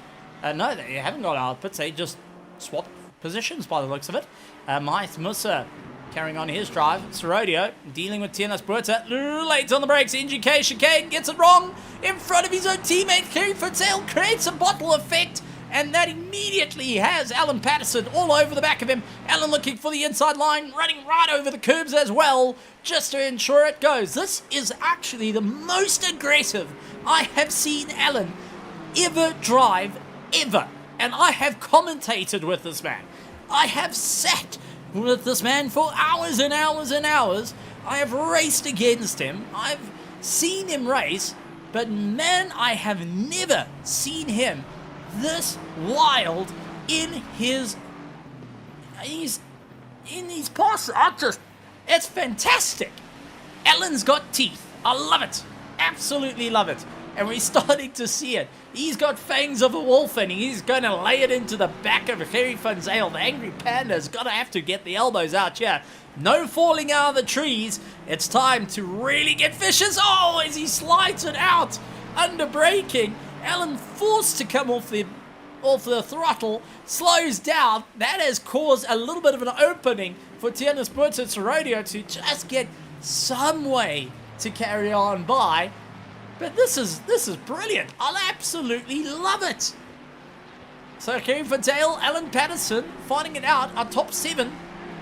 No, they haven't got out of the pits, they just swapped positions by the looks of it. Maith Musa carrying on his drive. Serodio dealing with Tienes Puerta. Late on the brakes. NGK chicane gets it wrong in front of his own teammate. Kerry Footsale creates a bottle effect, and that immediately has Alan Patterson all over the back of him. Alan looking for the inside line, running right over the curbs as well, just to ensure it goes. This is actually the most aggressive I have seen Alan ever drive, ever. And I have commentated with this man. I have sat with this man for hours and hours and hours. I have raced against him. I've seen him race. But man, I have never seen him this wild in his passes. It's fantastic. Alan's got teeth. I love it. Absolutely love it. And we're starting to see it. He's got fangs of a wolf, and he's going to lay it into the back of Harry Funzale. The angry panda's going to have to get the elbows out here. No falling out of the trees. It's time to really get vicious. Oh, as he slides it out under braking. Alan forced to come off the throttle, slows down. That has caused a little bit of an opening for Tienes Puerta's radio to just get some way to carry on by. But this is brilliant. I'll absolutely love it. So Kerry Footsale, Alan Patterson fighting it out. Our top 7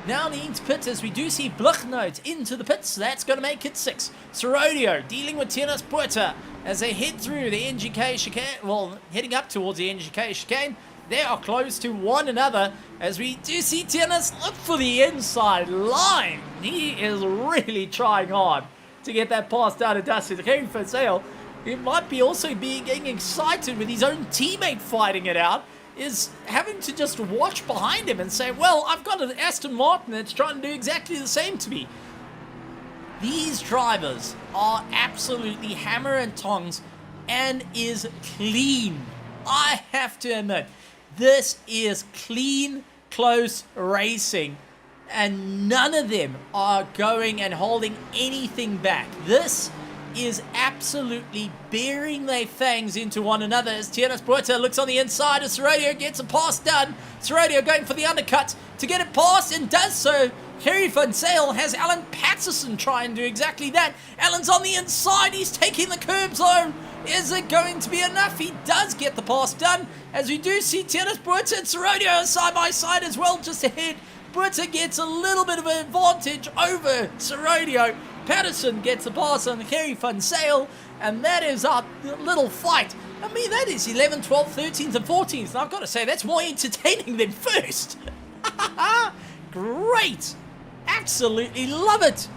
now needs pits as we do see Bluchnote into the pits. That's going to make it 6. Serodio dealing with Tienes Puerta as they head through the NGK chicane. Well, heading up towards the NGK chicane. They are close to one another as we do see Tienes look for the inside line. He is really trying hard to get that pass down to Dusty. The Kerry Footsale, he might be also getting excited with his own teammate fighting it out, is having to just watch behind him and say, well, I've got an Aston Martin that's trying to do exactly the same to me. These drivers are absolutely hammer and tongs and is clean. I have to admit, this is clean, close racing. And none of them are going and holding anything back. This is absolutely bearing their fangs into one another as Tienes Puerta looks on the inside as Serodio gets a pass done. Serodio going for the undercut to get it past and does so. Kerry Footsale has Alan Patterson try and do exactly that. Alan's on the inside. He's taking the curb zone. Is it going to be enough? He does get the pass done as we do see Tienes Puerta and Serodio side by side as well just ahead. Puerta gets a little bit of an advantage over Serodio. Patterson gets a pass on Kerry Footsale, and that is our little fight. I mean, that is 11th, 12th, 13th, and 14th. And I've got to say, that's more entertaining than first. Great. Absolutely love it.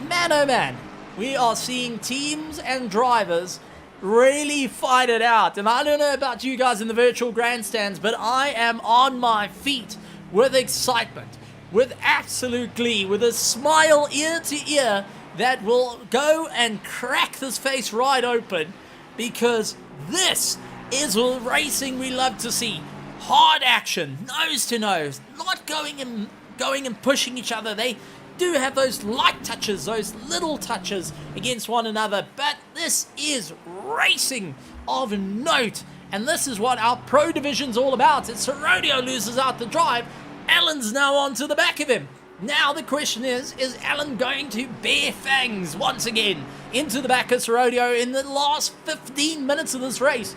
Man, oh man. We are seeing teams and drivers really fight it out. And I don't know about you guys in the virtual grandstands, but I am on my feet with excitement, with absolute glee, with a smile ear to ear that will go and crack this face right open, because this is the racing we love to see. Hard action, nose to nose, not going and pushing each other. They do have those light touches, those little touches against one another, but this is racing of note. And this is what our pro division's all about. It's Serodio loses out the drive. Alan's now onto the back of him. Now the question is Alan going to bear fangs once again into the back of Serodio in the last 15 minutes of this race?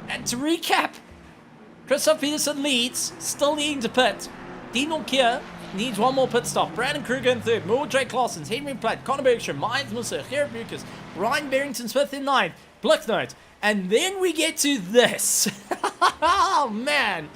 And to recap, Christoph Peterson leads, still needing to pit. Dean O'Keefe needs one more pit stop. Brandon Kruger in third. Drake Clausen, Henry Platt, Conor Bergstrom, Myers Musa, Gerrit Bucas, Ryan Barrington-Smith in ninth. Blicknote. And then we get to this. Oh, man.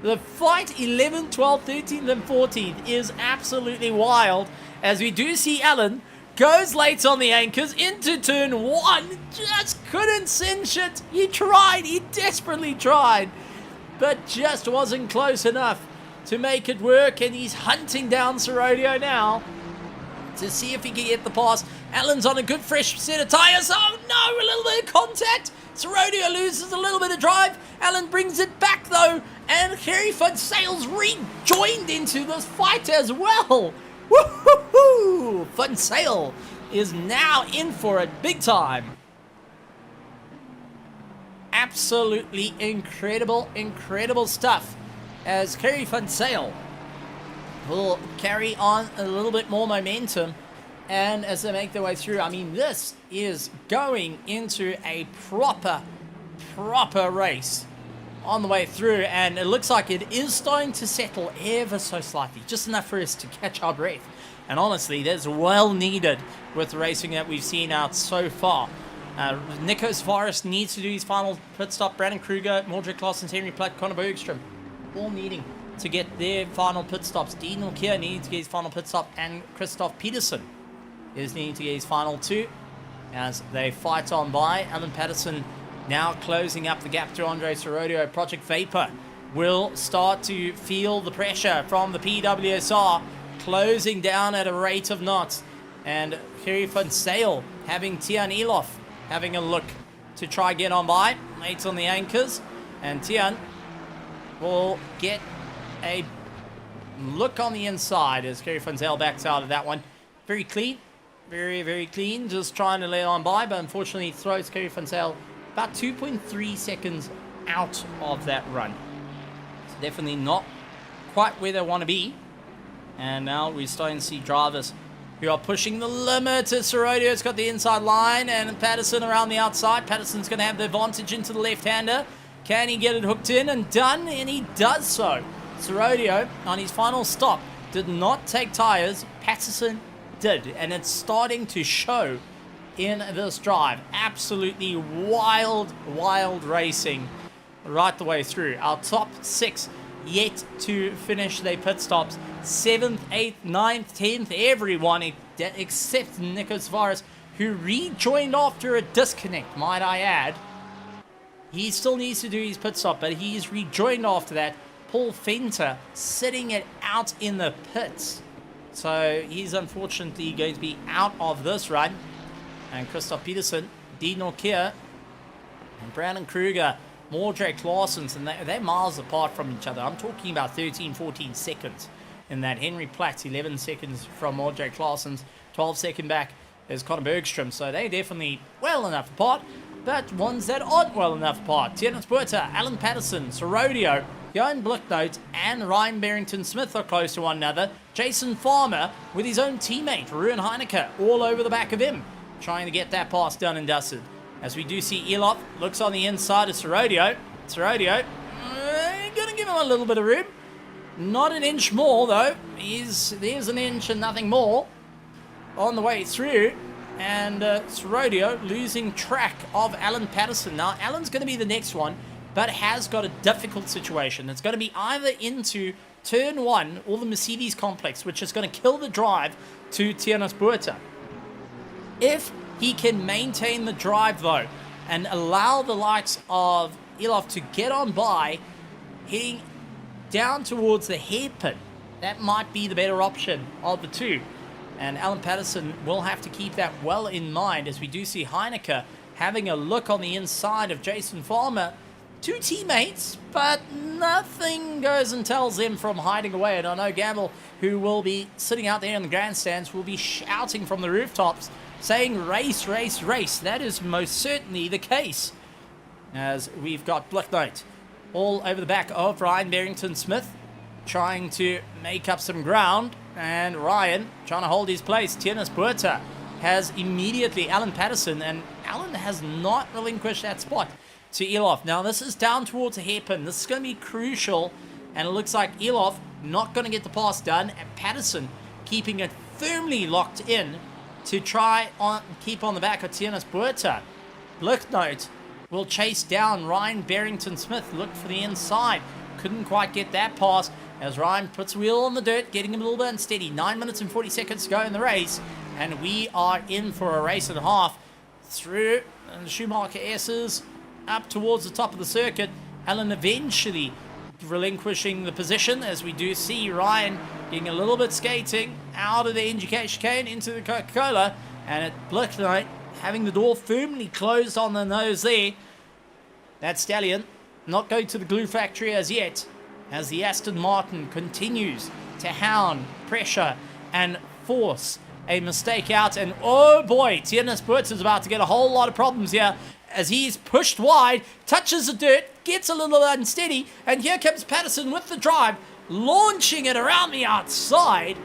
The fight 11th, 12th, 13th, and 14th is absolutely wild. As we do see Alan goes late on the anchors into turn 1. Just couldn't cinch it. He tried. He desperately tried. But just wasn't close enough to make it work. And he's hunting down Serodio now to see if he can get the pass. Alan's on a good fresh set of tyres. Oh no, a little bit of contact. Serodio loses a little bit of drive. Alan brings it back though. And Kerry Footsale's rejoined into this fight as well. Woohoo! Footsale is now in for it big time. Absolutely incredible, incredible stuff as Kerry Footsale will carry on a little bit more momentum. And as they make their way through, I mean, this is going into a proper race on the way through. And it looks like it is starting to settle ever so slightly, just enough for us to catch our breath. And honestly, that's well needed with the racing that we've seen out so far. Nikos Forrest needs to do his final pit stop. Brandon Kruger, Mordred Claessens, Henry Platt, Conor Bergstrom, all needing to get their final pit stops. Dean Norkier needs to get his final pit stop, and Christoph Peterson is needing to get his final two as they fight on by. Alan Patterson now closing up the gap to Andre Sorodio. Project Vapor will start to feel the pressure from the PWSR, closing down at a rate of knots. And Kerry van Sale having Tian Elof having a look to try get on by. Mates on the anchors. And Tian will get a look on the inside as Kerry van Sale backs out of that one. Very clean. Very clean. Just trying to lay on by, but unfortunately throws Kerry van Sale about 2.3 seconds out of that run. It's definitely not quite where they want to be. And now we're starting to see drivers who are pushing the limit. Sorodio's got the inside line, and Patterson around the outside. Patterson's going to have the advantage into the left-hander. Can he get it hooked in and done? And he does so. Sorodio, on his final stop, did not take tires. Patterson did, and it's starting to show in this drive. Absolutely wild racing right the way through. Our top six yet to finish their pit stops. 7th, 8th, 9th, 10th, everyone except Nikos Varis, who rejoined after a disconnect, might I add. He still needs to do his pit stop, but he's rejoined after that. Paul Fenter sitting it out in the pits. So he's unfortunately going to be out of this run. And Christoph Peterson, Dean Norkier, and Brandon Kruger, Mordred Claessens, and they're miles apart from each other. I'm talking about 13, 14 seconds in that. Henry Platt, 11 seconds from Mordred Claessens, 12 second back is Conor Bergstrom. So they're definitely well enough apart, but ones that aren't well enough apart. Tiernan Spuerta, Alan Patterson, Sorodio, Johan Blicknote, and Ryan Barrington-Smith are close to one another. Jason Farmer with his own teammate, Ruben Heineke, all over the back of him, trying to get that pass done and dusted. As we do see Elof looks on the inside of Sorodio. Sorodio, going to give him a little bit of room. Not an inch more, though. There's an inch and nothing more on the way through. And Sorodio losing track of Alan Patterson. Now, Alan's going to be the next one, but has got a difficult situation. It's going to be either into turn 1 or the Mercedes complex, which is going to kill the drive to Tiernan Spuerta. If he can maintain the drive, though, and allow the likes of Elof to get on by, heading down towards the hairpin, that might be the better option of the two. And Alan Patterson will have to keep that well in mind, as we do see Heineke having a look on the inside of Jason Farmer. Two teammates, but nothing goes and tells them from hiding away. And I know Gamble, who will be sitting out there in the grandstands, will be shouting from the rooftops, saying race, race, race. That is most certainly the case, as we've got Blicknote all over the back of Ryan Barrington-Smith, trying to make up some ground, and Ryan trying to hold his place. Tiernan Spuerta has immediately Alan Patterson, and Alan has not relinquished that spot to Elof. Now this is down towards a hairpin. This is going to be crucial, and it looks like Elof not going to get the pass done, and Patterson keeping it firmly locked in to try on keep on the back of Tiernan Spuerta. Blicknote will chase down Ryan Barrington-Smith. Look for the inside. Couldn't quite get that pass as Ryan puts a wheel on the dirt, getting him a little bit unsteady. 9 minutes and 40 seconds to go in the race, and we are in for a race and a half through the Schumacher S's up towards the top of the circuit. Alan eventually relinquishing the position, as we do see Ryan getting a little bit skating out of the NGK chicane into the Coca-Cola, and at Blicknote having the door firmly closed on the nose there. That stallion not going to the glue factory as yet, as the Aston Martin continues to hound, pressure, and force a mistake out. And oh boy, Tiernan Spuerta is about to get a whole lot of problems here, as he's pushed wide, touches the dirt, gets a little unsteady, and here comes Patterson with the drive, launching it around the outside.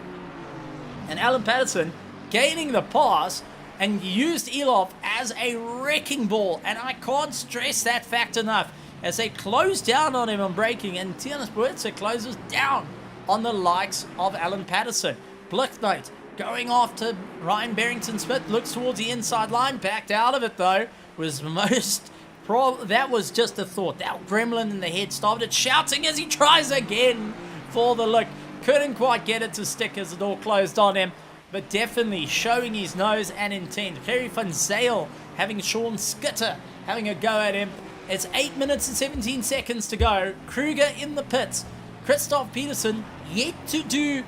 And Alan Patterson gaining the pass and used Elof as a wrecking ball. And I can't stress that fact enough as they close down on him on braking, and Tiana Spuitzer closes down on the likes of Alan Patterson. Blicknote going after Ryan Barrington-Smith, looks towards the inside line, backed out of it though. That was just a thought. That gremlin in the head started shouting as he tries again for the look. Couldn't quite get it to stick as the door closed on him, but definitely showing his nose and intent. Gerry van Zyl having Sean Skitter having a go at him. It's 8 minutes and 17 seconds to go. Kruger in the pits. Christoph Peterson yet to do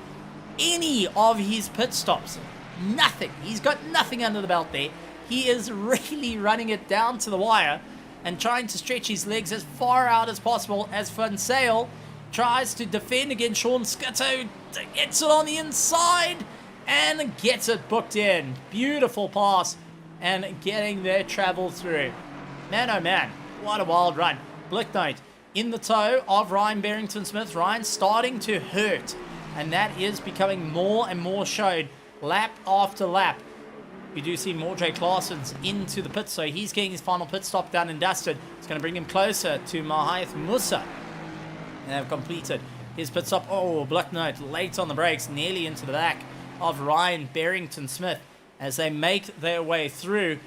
any of his pit stops. Nothing. He's got nothing under the belt there. He is really running it down to the wire and trying to stretch his legs as far out as possible as Van Zyl tries to defend against Sean Skitter. Gets it on the inside and gets it booked in. Beautiful pass and getting their travel through. Man, oh man, what a wild run. Blicknote in the toe of Ryan Barrington-Smith. Ryan starting to hurt, and that is becoming more and more shown lap after lap. We do see Mordre Claessen's into the pit, so he's getting his final pit stop done and dusted. It's going to bring him closer to Mahath Musa. And they've completed his pit stop. Oh, Blicknote late on the brakes, nearly into the back of Ryan Barrington-Smith as they make their way through.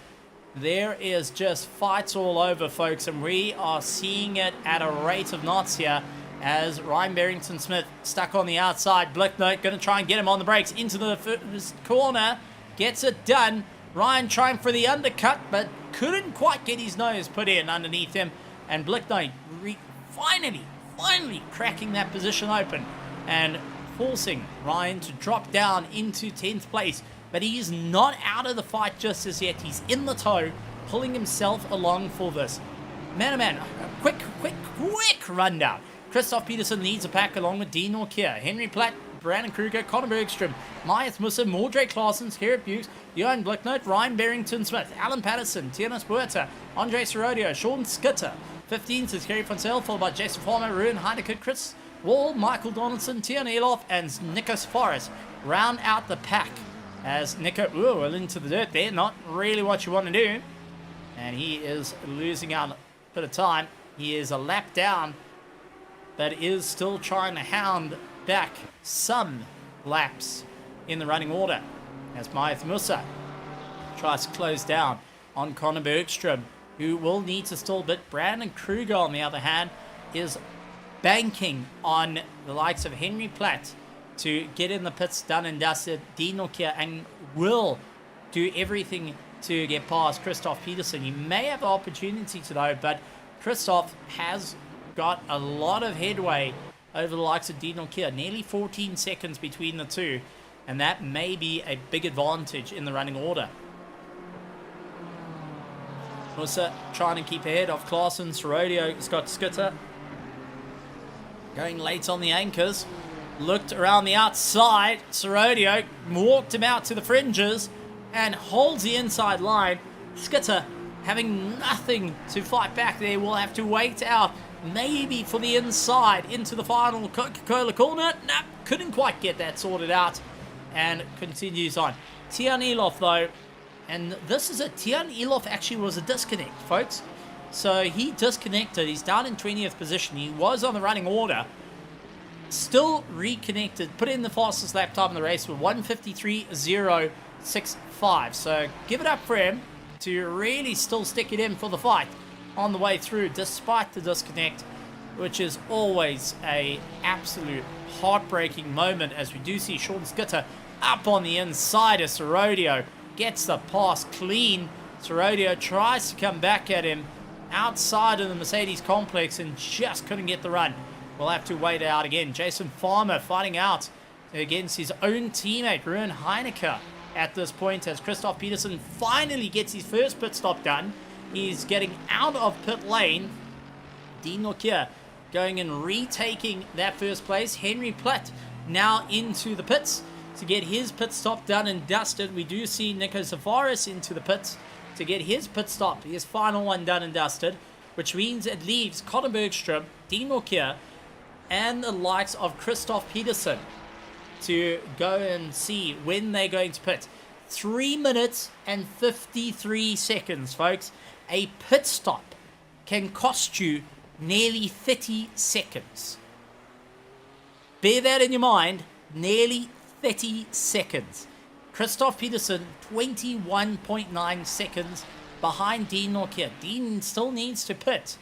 There is just fights all over, folks, and we are seeing it at a rate of knots here as Ryan Barrington-Smith stuck on the outside. Blicknote going to try and get him on the brakes into the first corner. Gets it done. Ryan trying for the undercut, but couldn't quite get his nose put in underneath him. And Blicknote finally cracking that position open and forcing Ryan to drop down into 10th place. But he is not out of the fight just as yet. He's in the tow, pulling himself along for this. Man, oh man, quick rundown. Christoph Peterson leads the pack along with Dean Norkier, Henry Platt, Brandon Kruger, Conor Bergstrom, Mahath Musa, Mordre Claesson, Gerrit Bukes, Johan Blicknote, Ryan Barrington-Smith, Alan Patterson, Tiana Spuitzer, Andre Serodio, Sean Skitter. 15th is Gerry van Zyl, followed by Jason Farmer, Ruben Heineke, Chris Wall, Michael Donaldson, Tiana Elof, and Nicholas Forrest round out the pack. As Nico, well into the dirt there, not really what you want to do. And he is losing out a bit of time. He is a lap down, but is still trying to hound back some laps in the running order. As Mahath Musa tries to close down on Conor Bergstrom, who will need to stall a bit. Brandon Kruger, on the other hand, is banking on the likes of Henry Platt to get in the pits done and dusted. Dean Norkier, and will do everything to get past Christoph Peterson. He may have the opportunity to though, but Christoph has got a lot of headway over the likes of Dean Norkier. Nearly 14 seconds between the two, and that may be a big advantage in the running order. Musa trying to keep ahead of Claesson. Serodio, Scott Skitter going late on the anchors. Looked around the outside. Serodio walked him out to the fringes and holds the inside line. Skitter having nothing to fight back there. Will have to wait out maybe for the inside into the final Coca-Cola corner. Nah, couldn't quite get that sorted out and continues on. Tian Elof though, and this is Tian Elof actually was a disconnect, folks. So he disconnected. He's down in 20th position. He was on the running order. Still reconnected, put in the fastest lap time in the race with 1:53.065. So give it up for him to really still stick it in for the fight on the way through, despite the disconnect, which is always a absolute heartbreaking moment, as we do see Sean Skitter up on the inside of Serodio. Gets the pass clean. Serodio tries to come back at him outside of the Mercedes complex and just couldn't get the run. We'll have to wait it out again. Jason Farmer fighting out against his own teammate, Ruben Heineke, at this point, as Christoph Peterson finally gets his first pit stop done. He's getting out of pit lane. Dean Norkier going and retaking that first place. Henry Platt now into the pits to get his pit stop done and dusted. We do see Nico Zafaris into the pits to get his pit stop, his final one done and dusted, which means it leaves Conor Bergstrom, Dean Norkier, and the likes of Christoph Peterson to go and see when they're going to pit. 3 minutes and 53 seconds, folks. A pit stop can cost you nearly 30 seconds. Bear that in your mind, nearly 30 seconds. Christoph Peterson, 21.9 seconds behind Dean Norkia. Dean still needs to pit,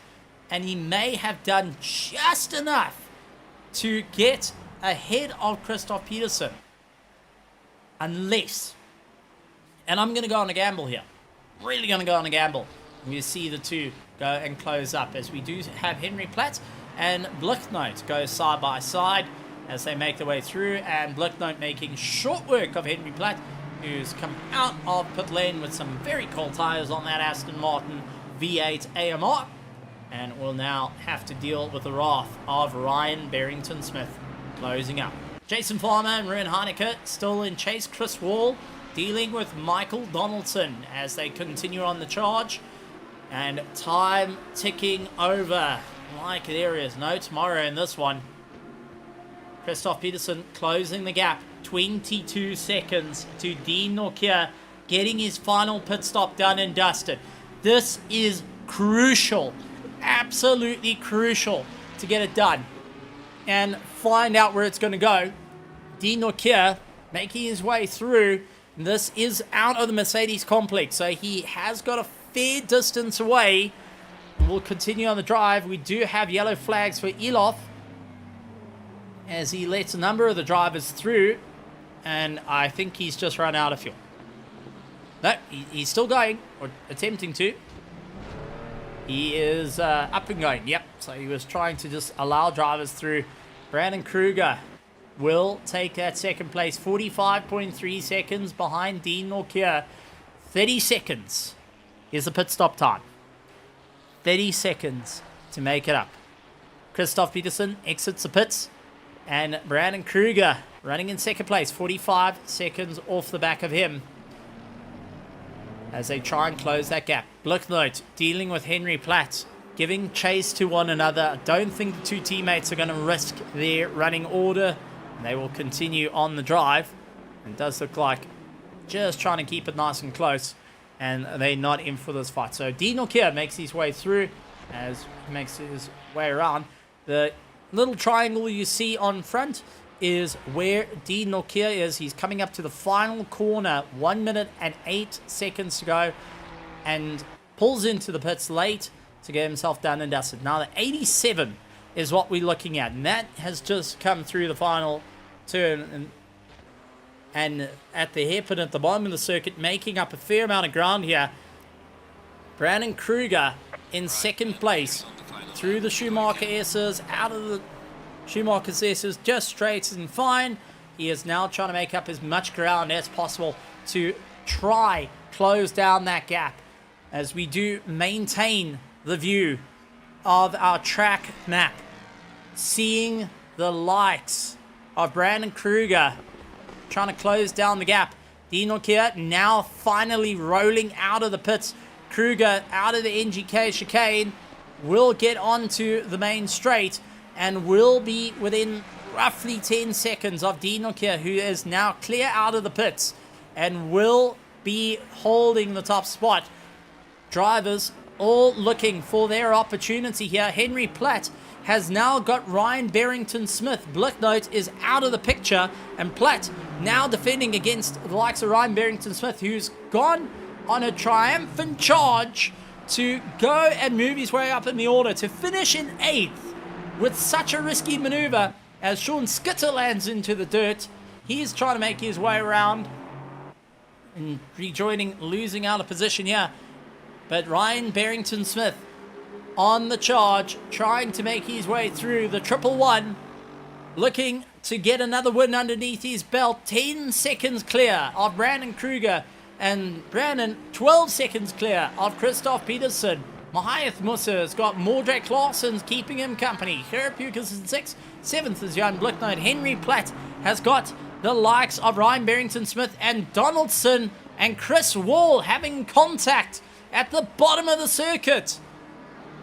and he may have done just enough to get ahead of Christoph Peterson. Unless, and I'm going to go on a gamble here. Really going to go on a gamble. You see the two go and close up, as we do have Henry Platt and Blicknote go side by side as they make their way through, and Blicknote making short work of Henry Platt, who's come out of pit lane with some very cold tyres on that Aston Martin V8 AMR, and will now have to deal with the wrath of Ryan Barrington-Smith closing up. Jason Farmer and Ruan Heineke still in chase. Chris Wall dealing with Michael Donaldson as they continue on the charge, and time ticking over like there is no tomorrow in this one. Christoph Peterson closing the gap, 22 seconds to Dean Norkia, getting his final pit stop done and dusted. This is crucial, absolutely crucial to get it done and find out where it's going to go. Dean Norkia making his way through. This is out of the Mercedes complex, so he has got a fair distance away. We'll continue on the drive. We do have yellow flags for Elof as he lets a number of the drivers through, and I think he's just run out of fuel. No, he's still going, or attempting to. He is up and going, yep. So he was trying to just allow drivers through. Brandon Kruger will take that second place, 45.3 seconds behind Dean Norkia. 30 seconds is the pit stop time. 30 seconds to make it up. Christoph Peterson exits the pits, and Brandon Kruger running in second place, 45 seconds off the back of him as they try and close that gap. Blicknote dealing with Henry Platt, giving chase to one another. I don't think the two teammates are going to risk their running order. They will continue on the drive. It does look like just trying to keep it nice and close, and they're not in for this fight. So Dean Norkia makes his way through as he makes his way around. The little triangle you see on front is where Dean Norkia is. He's coming up to the final corner, 1 minute and 8 seconds to go, and pulls into the pits late to get himself done and dusted. Now the 87 is what we're looking at, and that has just come through the final turn, and at the hairpin at the bottom of the circuit, making up a fair amount of ground here. Brandon Kruger in second place through the Schumacher S's, out of the Schumacher S's, just straight and fine. He is now trying to make up as much ground as possible to try close down that gap, as we do maintain the view of our track map, seeing the likes of Brandon Kruger trying to close down the gap. Dean Norkia now finally rolling out of the pits. Kruger out of the NGK chicane will get onto the main straight and will be within roughly 10 seconds of Dean Norkia, who is now clear out of the pits and will be holding the top spot. Drivers all looking for their opportunity here. Henry Platt has now got Ryan Barrington-Smith. Blicknote is out of the picture, and Platt now defending against the likes of Ryan Barrington-Smith, who's gone on a triumphant charge to go and move his way up in the order to finish in 8th with such a risky maneuver as Sean Skitter lands into the dirt. He's trying to make his way around and rejoining, losing out of position here. But Ryan Barrington-Smith on the charge, trying to make his way through the 111, looking to get another win underneath his belt. 10 seconds clear of Brandon Kruger, and Brandon 12 seconds clear of Christoph Peterson. Mahath Musa has got Mordred Clausen keeping him company. Herapukis in 6th. 7th is Jan Blicknote. Henry Platt has got the likes of Ryan Barrington-Smith and Donaldson and Chris Wall having contact at the bottom of the circuit.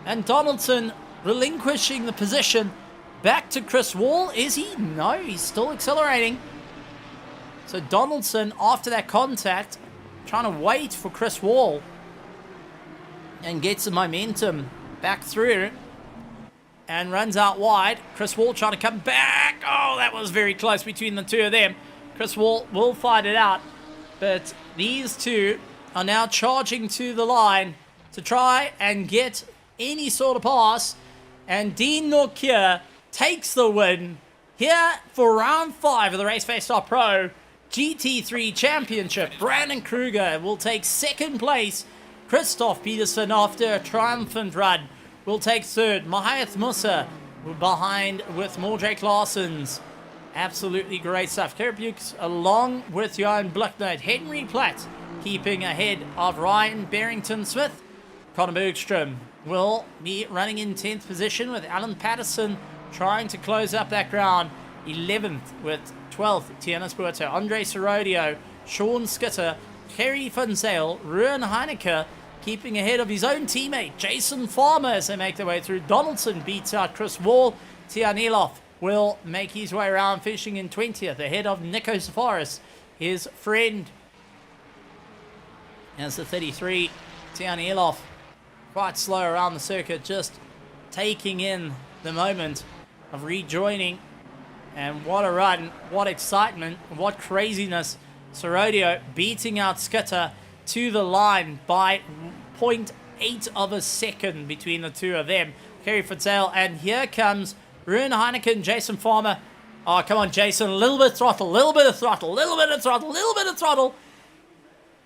And Donaldson relinquishing the position Back to Chris Wall. Is he? No, he's still accelerating. So Donaldson, after that contact, trying to wait for Chris Wall and get some momentum back through and runs out wide. Chris Wall trying to come back. Oh, that was very close between the two of them. Chris Wall will fight it out, but these two are now charging to the line to try and get any sort of pass, and Dean Norkia takes the win here for round 5 of the RaceFace.Pro GT3 Championship. Brandon Kruger will take second place. Christoph Peterson, after a triumphant run, will take third. Mahath Musa behind with Mordred Claessens. Absolutely great stuff. Kerabukes along with Johan Blicknote. Henry Platt keeping ahead of Ryan Barrington-Smith. Conor Bergstrom will be running in 10th position with Alan Patterson trying to close up that ground. 11th with 12th, Tiana Spuerto, Andre Sorodio, Sean Skitter, Kerry Van Zale, Ruan Heineke keeping ahead of his own teammate, Jason Farmer, as they make their way through. Donaldson beats out Chris Wall. Tianilov will make his way around, finishing in 20th, ahead of Nico Safaris, his friend. As the 33, Tianilov, quite slow around the circuit, just taking in the moment of rejoining. And what a run, what excitement, what craziness. Sorodio beating out Skitter to the line by 0.8 of a second between the two of them. Kerry Fitzale, and here comes Ruan Heineke and Jason Farmer. Oh, come on, Jason, a little bit of throttle, little bit of throttle, little bit of throttle, little bit of throttle.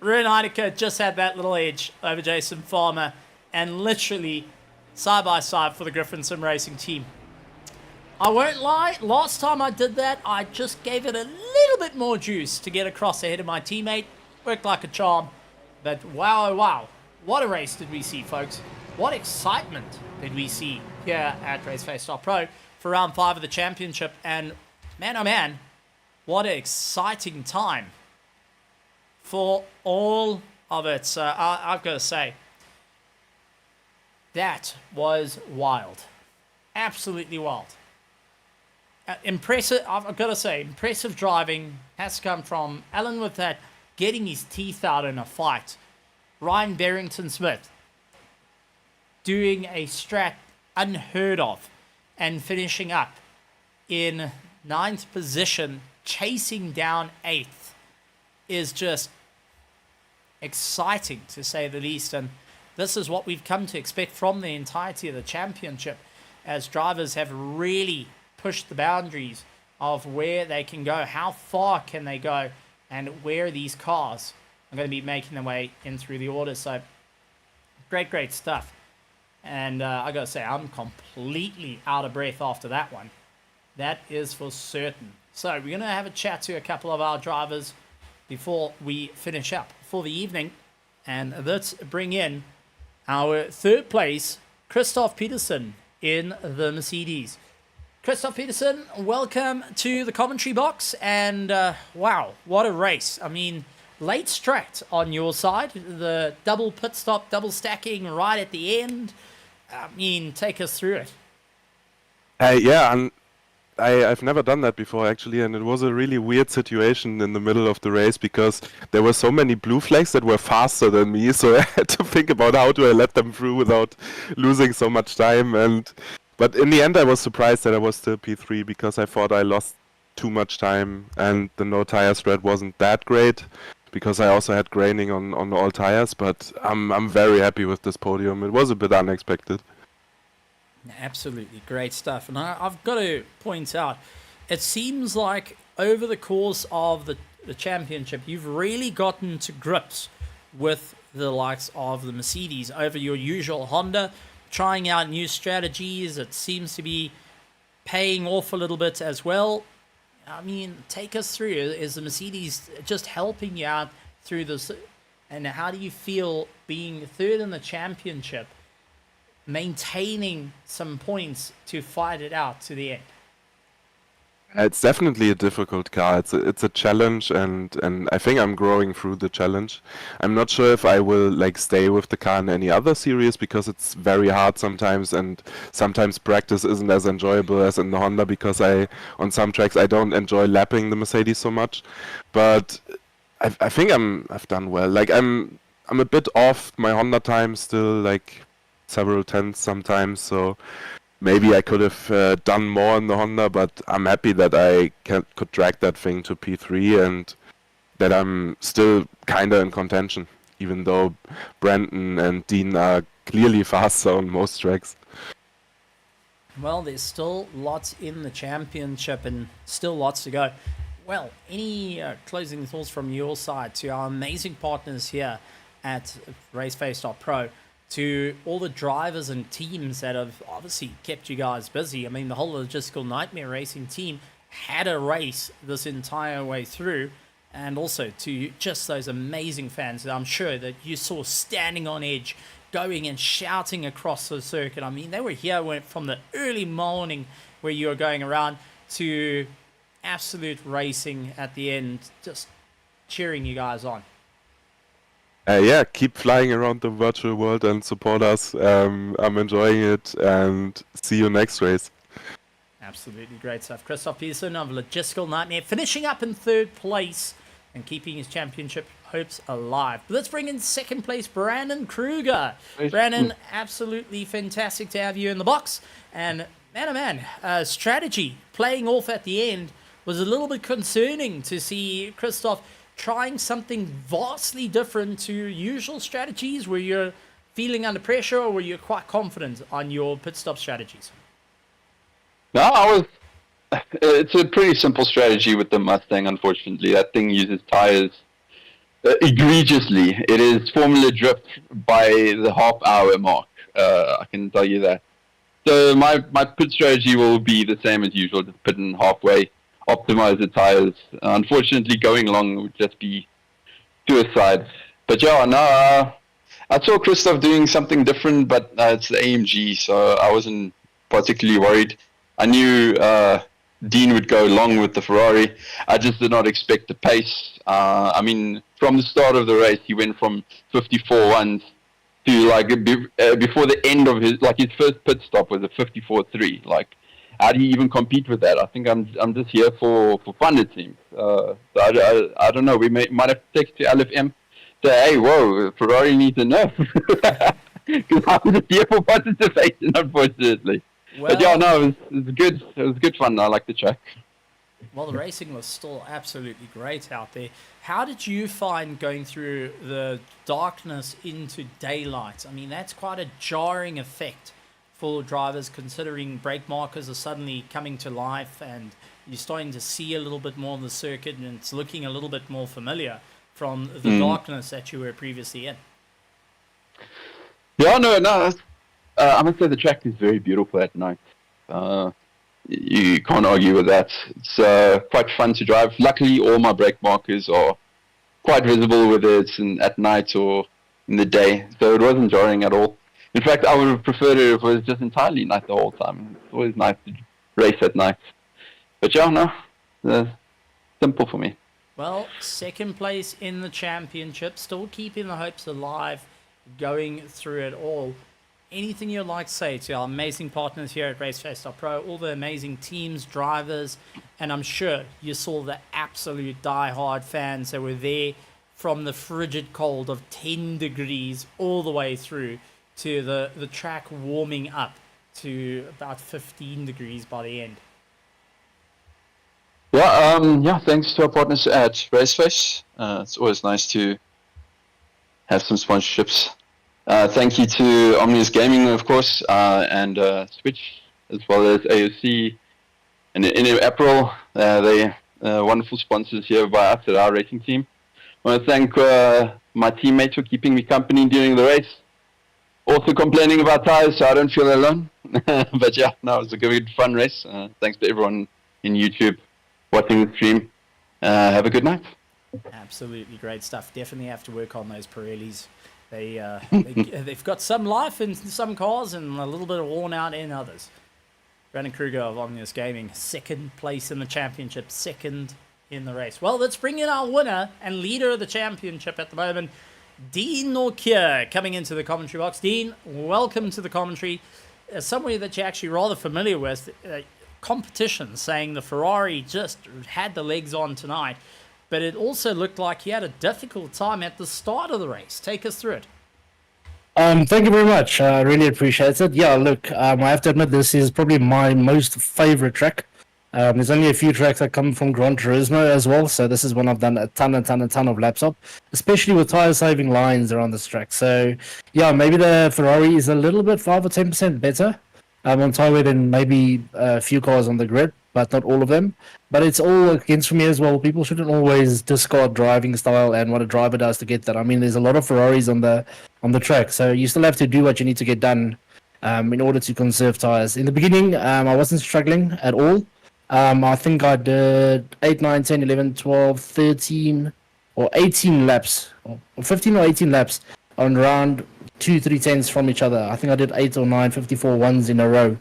Ruan Heineke just had that little edge over Jason Farmer, and literally side by side for the Griffin Sim Racing team. I won't lie, last time I did that, I just gave it a little bit more juice to get across ahead of my teammate. Worked like a charm. But wow, oh wow, what a race did we see, folks. What excitement did we see here at RaceFace.Pro for round 5 of the championship. And man, oh man, what an exciting time for all of it. So I've got to say, that was wild. Absolutely wild. Impressive, I've got to say, impressive driving has come from Alan with that, getting his teeth out in a fight. Ryan Barrington-Smith doing a strat unheard of and finishing up in 9th position, chasing down 8th, is just exciting to say the least. And this is what we've come to expect from the entirety of the championship, as drivers have really pushed the boundaries of where they can go, how far can they go, and where these cars are going to be making their way in through the order. So great stuff. And I gotta say, I'm completely out of breath after that one. That is for certain. So we're gonna have a chat to a couple of our drivers before we finish up for the evening, and let's bring in our 3rd place, Christoph Peterson in the Mercedes. Christoph Peterson, welcome to the commentary box, and wow, what a race. I mean, late strat on your side, the double pit stop, double stacking right at the end. I mean, take us through it. Yeah, and I've never done that before, actually, and it was a really weird situation in the middle of the race because there were so many blue flags that were faster than me, so I had to think about how do I let them through without losing so much time. But in the end, I was surprised that I was still P3 because I thought I lost too much time, and the no tire strat wasn't that great because I also had graining on all tires. But I'm very happy with this podium. It was a bit unexpected. Absolutely great stuff. And I've got to point out, it seems like over the course of the championship, you've really gotten to grips with the likes of the Mercedes over your usual Honda, trying out new strategies. It seems to be paying off a little bit as well. I mean, take us through. Is the Mercedes just helping you out through this? And how do you feel being 3rd in the championship, maintaining some points to fight it out to the end? It's definitely a difficult car. It's a challenge, and I think I'm growing through the challenge. I'm not sure if I will like stay with the car in any other series because it's very hard sometimes, and sometimes practice isn't as enjoyable as in the Honda because on some tracks I don't enjoy lapping the Mercedes so much. But I think I've done well. Like I'm a bit off my Honda time still, like several tenths sometimes. So maybe I could have done more in the Honda, but I'm happy that could drag that thing to P3 and that I'm still kinda in contention, even though Brandon and Dean are clearly faster on most tracks. Well, there's still lots in the championship and still lots to go. Well, any closing thoughts from your side to our amazing partners here at RaceFace.Pro, to all the drivers and teams that have obviously kept you guys busy? I mean, the whole logistical nightmare racing team had a race this entire way through, and also to just those amazing fans that I'm sure that you saw standing on edge, going and shouting across the circuit. I mean, they were here from the early morning where you were going around to absolute racing at the end, just cheering you guys on. Yeah, keep flying around the virtual world and support us. I'm enjoying it, and see you next race. Absolutely great stuff. Christoph Peterson of Logistical Nightmare finishing up in third place and keeping his championship hopes alive. But let's bring in second place Brandon Kruger. Brandon, absolutely fantastic to have you in the box. And man, oh man, strategy playing off at the end was a little bit concerning to see Christoph trying something vastly different to usual strategies. Were you feeling under pressure, or were you quite confident on your pit stop strategies? No, I was. It's a pretty simple strategy with the Mustang, unfortunately. That thing uses tires egregiously. It is Formula Drift by the half-hour mark. I can tell you that. So my pit strategy will be the same as usual, just pit in halfway, optimize the tires. Unfortunately, going long would just be suicide. But yeah, no, I saw Christoph doing something different, but it's the AMG, so I wasn't particularly worried. I knew Dean would go long with the Ferrari. I just did not expect the pace. I mean, from the start of the race, he went from 54.1 to like before the end of his first pit stop was a 54.3. Like, how do you even compete with that? I think I'm just here for fun, it seems. So I don't know. We might have to text to LFM, say, hey, whoa, Ferrari needs a nerf. Because I was here for participation, unfortunately. Well, but yeah, no, it was good. It was good fun. I like the track. Well, the racing was still absolutely great out there. How did you find going through the darkness into daylight? I mean, that's quite a jarring effect for drivers, considering brake markers are suddenly coming to life and you're starting to see a little bit more on the circuit and it's looking a little bit more familiar from the darkness that you were previously in. Yeah, no. I must say the track is very beautiful at night. You can't argue with that. It's quite fun to drive. Luckily, all my brake markers are quite visible, whether it's at night or in the day. So it wasn't jarring at all. In fact, I would have preferred it if it was just entirely night the whole time. It's always nice to race at night. But yeah, no, simple for me. Well, second place in the championship, still keeping the hopes alive, going through it all. Anything you'd like to say to our amazing partners here at RaceFace.Pro, all the amazing teams, drivers, and I'm sure you saw the absolute die-hard fans that were there from the frigid cold of 10 degrees all the way through to the track warming up to about 15 degrees by the end. Yeah, thanks to our partners at RaceFace. It's always nice to have some sponsorships. Thank you to Omnius Gaming, of course, and Switch, as well as AOC and in April. They wonderful sponsors here by us at our racing team. I want to thank my teammates for keeping me company during the race. Also complaining about tires, so I don't feel alone. But yeah, no, it was a good, fun race. Thanks to everyone in YouTube watching the stream. Have a good night. Absolutely great stuff. Definitely have to work on those Pirellis. They've got some life in some cars and a little bit of worn out in others. Brandon Kruger of Omnius Gaming, second place in the championship, second in the race. Well, let's bring in our winner and leader of the championship at the moment, Dean Norkier, coming into the commentary box. Dean, welcome to the commentary. Somewhere that you're actually rather familiar with, competition, saying the Ferrari just had the legs on tonight, but it also looked like he had a difficult time at the start of the race. Take us through it. Thank you very much. I really appreciate it. Yeah, look, I have to admit this is probably my most favorite track. There's only a few tracks that come from Gran Turismo as well, so this is one I've done a ton of laps of, especially with tire saving lines around this track. So yeah, maybe the Ferrari is a little bit 5 or 10% better on tire than maybe a few cars on the grid, but not all of them. But it's all against me as well. People shouldn't always discard driving style and what a driver does to get that. I mean, there's a lot of Ferraris on the track, so you still have to do what you need to get done in order to conserve tires. In the beginning, I wasn't struggling at all. I think I did 8, 9, 10, 11, 12, 13, or 18 laps, or 15 or 18 laps on round 2-3 tenths from each other. I think I did 8 or 9 54 ones in a row,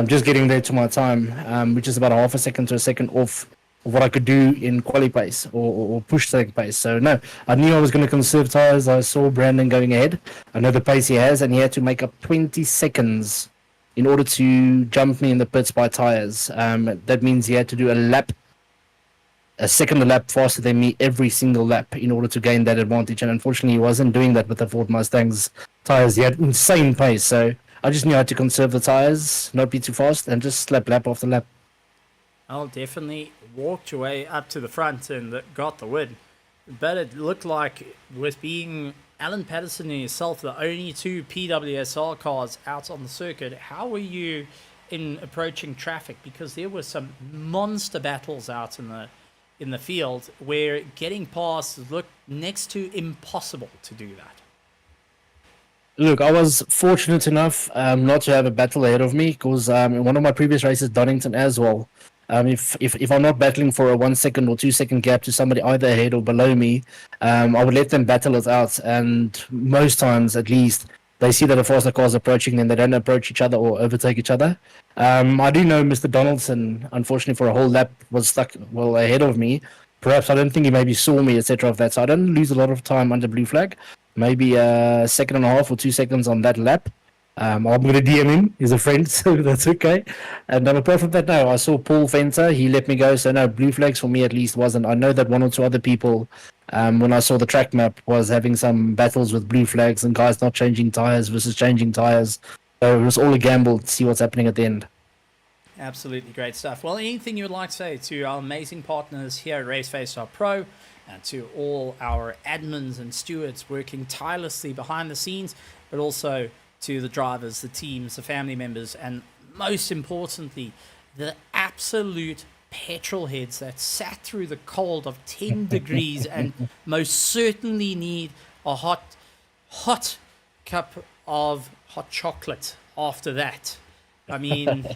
just getting there to my time, which is about half a second to a second off of what I could do in quali pace or push select pace. So no, I knew I was going to conserve tires. I saw Brandon going ahead. I know the pace he has, and he had to make up 20 seconds in order to jump me in the pits by tires. That means he had to do a second a lap faster than me every single lap in order to gain that advantage. And unfortunately, he wasn't doing that with the Ford Mustang's tires. He had insane pace. So I just knew I had to conserve the tires, not be too fast, and just slap lap after lap. I'll definitely walked your way up to the front and got the win. But it looked like, with being Alan Patterson and yourself the only two PWSR cars out on the circuit, how were you in approaching traffic? Because there were some monster battles out in the field where getting past looked next to impossible to do that. Look, I was fortunate enough not to have a battle ahead of me, because in one of my previous races, Donington as well, if I'm not battling for a 1 second or 2 second gap to somebody either ahead or below me, I would let them battle it out. And most times, at least, they see that a faster car is approaching them. They don't approach each other or overtake each other. I do know Mr. Donaldson, unfortunately, for a whole lap was stuck ahead of me. Perhaps I don't think he maybe saw me, etc. of that. So I don't lose a lot of time under blue flag. Maybe a second and a half or 2 seconds on that lap. I'm going to DM him. He's a friend, so that's okay. And apart from that, no, I saw Paul Fenter. He let me go. So no, blue flags for me at least wasn't. I know that one or two other people, when I saw the track map, was having some battles with blue flags and guys not changing tires versus changing tires. So it was all a gamble to see what's happening at the end. Absolutely great stuff. Well, anything you would like to say to our amazing partners here at RaceFace.Pro, and to all our admins and stewards working tirelessly behind the scenes, but also to the drivers, the teams, the family members, and most importantly, the absolute petrol heads that sat through the cold of 10 degrees and most certainly need a hot cup of hot chocolate after that. I mean,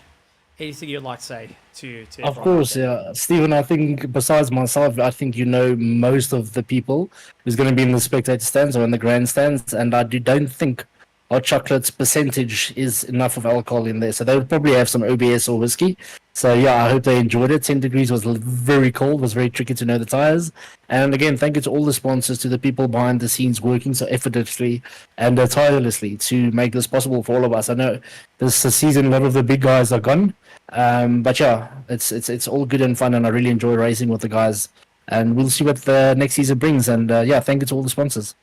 anything you'd like to say to Of course, yeah. Stephen, I think besides myself, I think you know most of the people who's going to be in the spectator stands or in the grandstands, and I don't think hot chocolate's percentage is enough of alcohol in there. So they would probably have some OBS or whiskey. So yeah, I hope they enjoyed it. 10 degrees was very cold, was very tricky to know the tires. And again, thank you to all the sponsors, to the people behind the scenes working so effortlessly and tirelessly to make this possible for all of us. I know this season a lot of the big guys are gone. But yeah, it's all good and fun, and I really enjoy racing with the guys. And we'll see what the next season brings. And yeah, thank you to all the sponsors.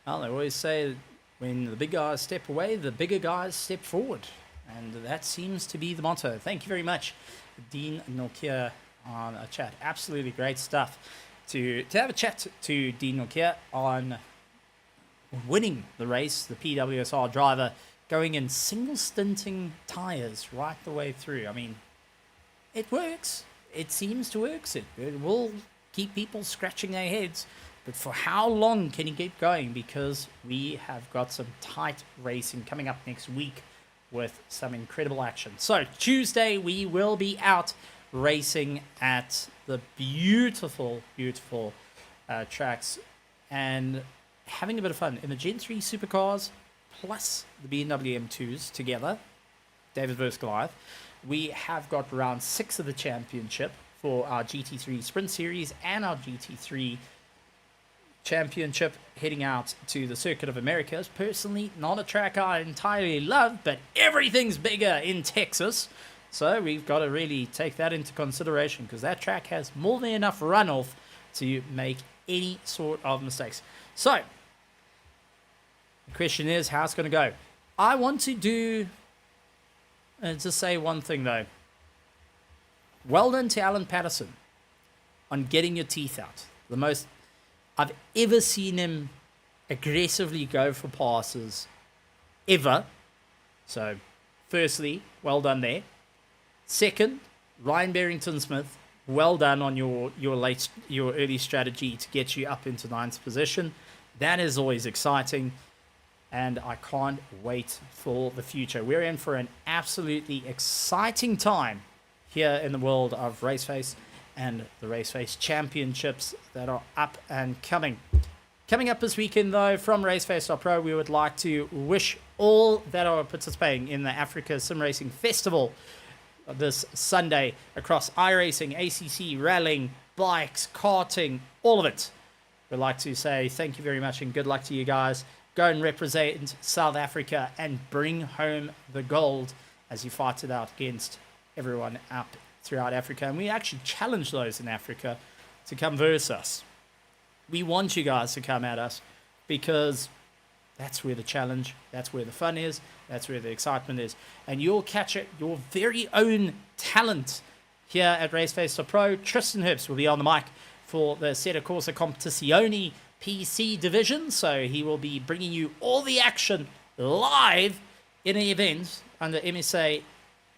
Well, they always say when the big guys step away, the bigger guys step forward. And that seems to be the motto. Thank you very much, Dean Norkier, on a chat. Absolutely great stuff. To have a chat to Dean Norkier on winning the race, the PWSR driver, going in single stinting tires right the way through. I mean, it works. It seems to work. It will keep people scratching their heads. But for how long can he keep going? Because we have got some tight racing coming up next week with some incredible action. So Tuesday we will be out racing at the beautiful tracks and having a bit of fun in the Gen 3 supercars plus the BMW M2s together. David vs. Goliath. We have got round 6 of the championship for our GT3 Sprint Series and our GT3 Championship heading out to the Circuit of Americas. Personally, not a track I entirely love, but everything's bigger in Texas. So we've got to really take that into consideration because that track has more than enough runoff to make any sort of mistakes. So the question is, how's it going to go? I want to do, just say one thing though. Well done to Alan Patterson on getting your teeth out. The most I've ever seen him aggressively go for passes ever. So, firstly, well done there. Second, Ryan Barrington-Smith, well done on your early strategy to get you up into 9th position. That is always exciting, and I can't wait for the future. We're in for an absolutely exciting time here in the world of RaceFace and the RaceFace Championships that are up and coming. Coming up this weekend, though, from RaceFace.Pro, we would like to wish all that are participating in the Africa SimRacing Festival this Sunday across iRacing, ACC, rallying, bikes, karting, all of it. We'd like to say thank you very much and good luck to you guys. Go and represent South Africa and bring home the gold as you fight it out against everyone up throughout Africa. And we actually challenge those in Africa to come versus us. We want you guys to come at us because that's where the challenge, that's where the fun is, that's where the excitement is. And you'll catch it, your very own talent here at RaceFace.Pro. Tristan Herbst will be on the mic for the Seta Corsa Competizione PC division. So he will be bringing you all the action live in an event under MSA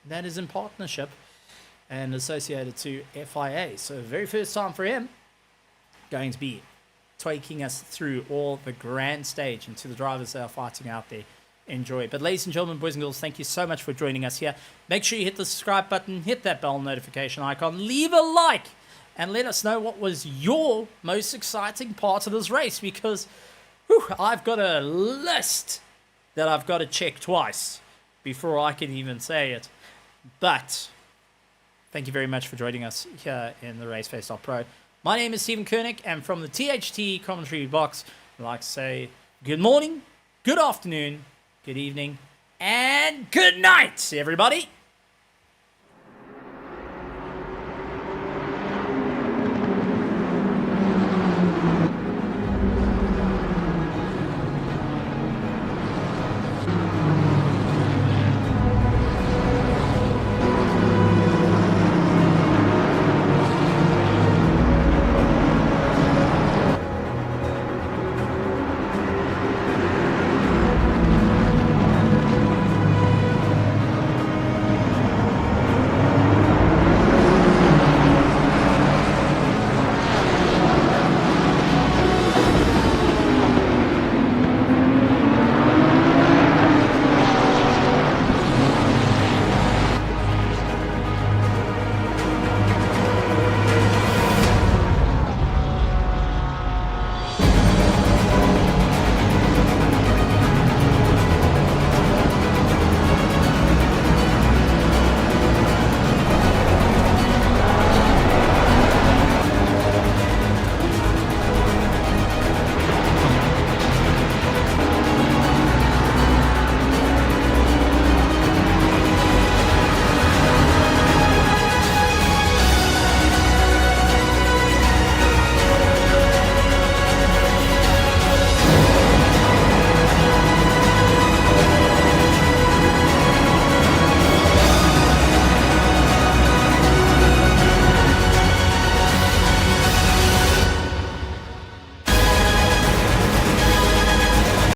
that is in partnership and associated to FIA. So the very first time for him, going to be taking us through all the grand stage and to the drivers that are fighting out there. Enjoy. But ladies and gentlemen, boys and girls, thank you so much for joining us here. Make sure you hit the subscribe button, hit that bell notification icon, leave a like, and let us know what was your most exciting part of this race, because I've got a list that I've got to check twice before I can even say it. But thank you very much for joining us here in the RaceFace.Pro. My name is Stephen Koenig, and from the THT commentary box, I'd like to say good morning, good afternoon, good evening, and good night, everybody.